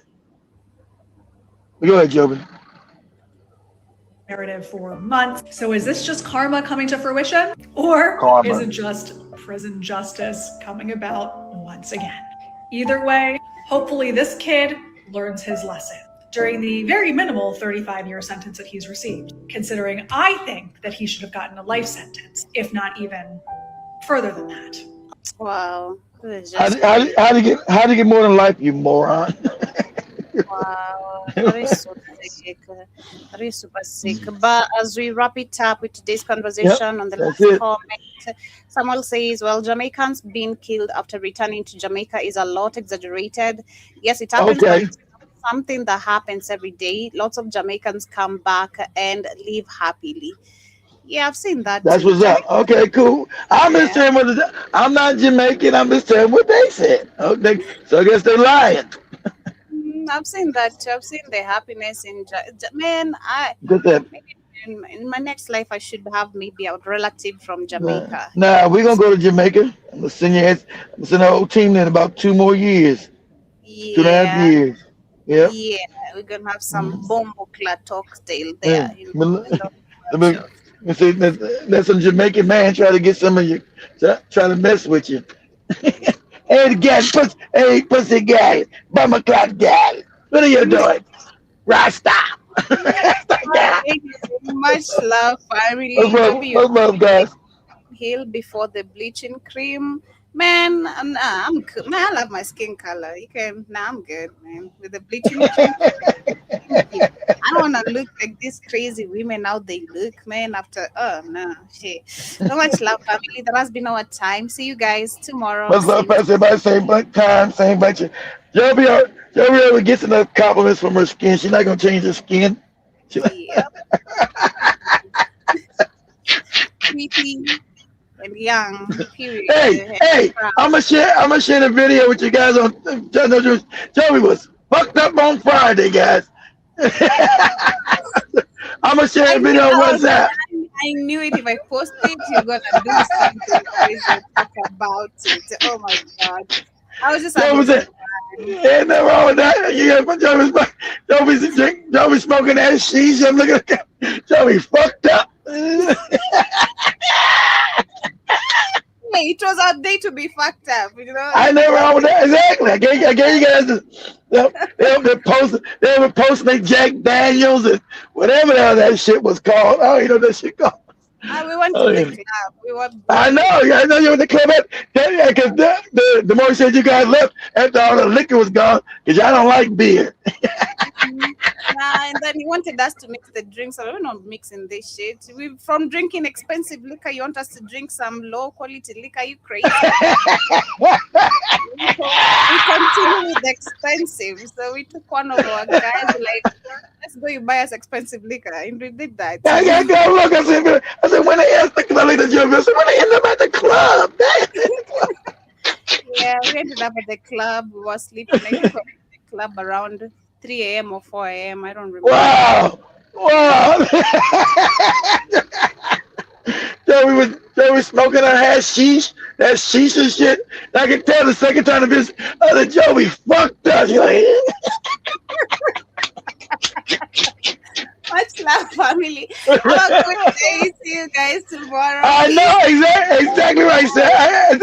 Go ahead, Joby. Narrative for months. So is this just karma coming to fruition? Or is it just prison justice coming about once again? Either way, hopefully this kid learns his lesson during the very minimal 35-year sentence that he's received, considering I think that he should have gotten a life sentence, if not even further than that. Wow. How do you get more than life, you moron? Wow, that is so sick. That is super sick. But as we wrap it up with today's conversation on the last comment, Samuel says, well, Jamaicans being killed after returning to Jamaica is a lot exaggerated. Yes, it happens, but it's something that happens every day. Lots of Jamaicans come back and live happily. Yeah, I've seen that. That's what's up. Okay, cool. I'm just saying I'm not Jamaican. I'm just saying what they said. Okay, so I guess they're lying. I've seen that too. I've seen the happiness in man. In my next life, I should have maybe a relative from Jamaica. Nah, we're gonna go to Jamaica. I'm gonna send the whole team in about 2 more years. Yeah. 2.5 years. Yeah. Yeah, we're gonna have some bombo clad cocktail there. Let some Jamaican man try to get some of you, try to mess with you. Hey, pussy guy, bummer clad guy. What are you doing? Rasta. Thank you so much, love. I really love guys. Heal before the bleaching cream. Man, I'm good. Man, I love my skin color. I'm good, man. With the bleaching cream. I don't want to look like these crazy women out they look, man, after, shit. So much love, family. That has been our time. See you guys tomorrow. What's up, everybody? Same time, same bunch of. Joby gets enough compliments from her skin. She's not going to change her skin. Yep. Pretty and young. Period. Hey, I'm gonna share the video with you guys on. Joby was fucked up on Friday, guys. I'm gonna share a video on WhatsApp. I knew it. If I post it, you're gonna do something crazy talk about it. Oh my god! I was just having some fun. Ain't nothing wrong with that. You got don't be smoking that shisha. I'm looking at Joey fucked up. Hey, it was our day to be fucked up, you know. I never wrong with that. Exactly. I gave you guys they were posting their Jack Daniels and whatever the hell that shit was called. Oh, you know that shit called. We went to the club. We were. I know you went to the club because the more you said you guys left after all the liquor was gone because y'all don't like beer. And then he wanted us to mix the drinks. So we're not mixing this shit. We from drinking expensive liquor, you want us to drink some low quality liquor? Are you crazy? we continue with the expensive. So we took one of our guys like, let's go, you buy us expensive liquor, and we did that. I look. I said when they asked the club, I looked at you. I said when they end up at the club. Yeah, we ended up at the club. We were sleeping at the club around 3 a.m. or 4 a.m. I don't remember. Wow. They were smoking on hashish, that shisha shit. I can tell the second time the bitch, oh, the Joey fucked up. You're like, much love, family. Have a good day. See you guys tomorrow. I know exactly what I said.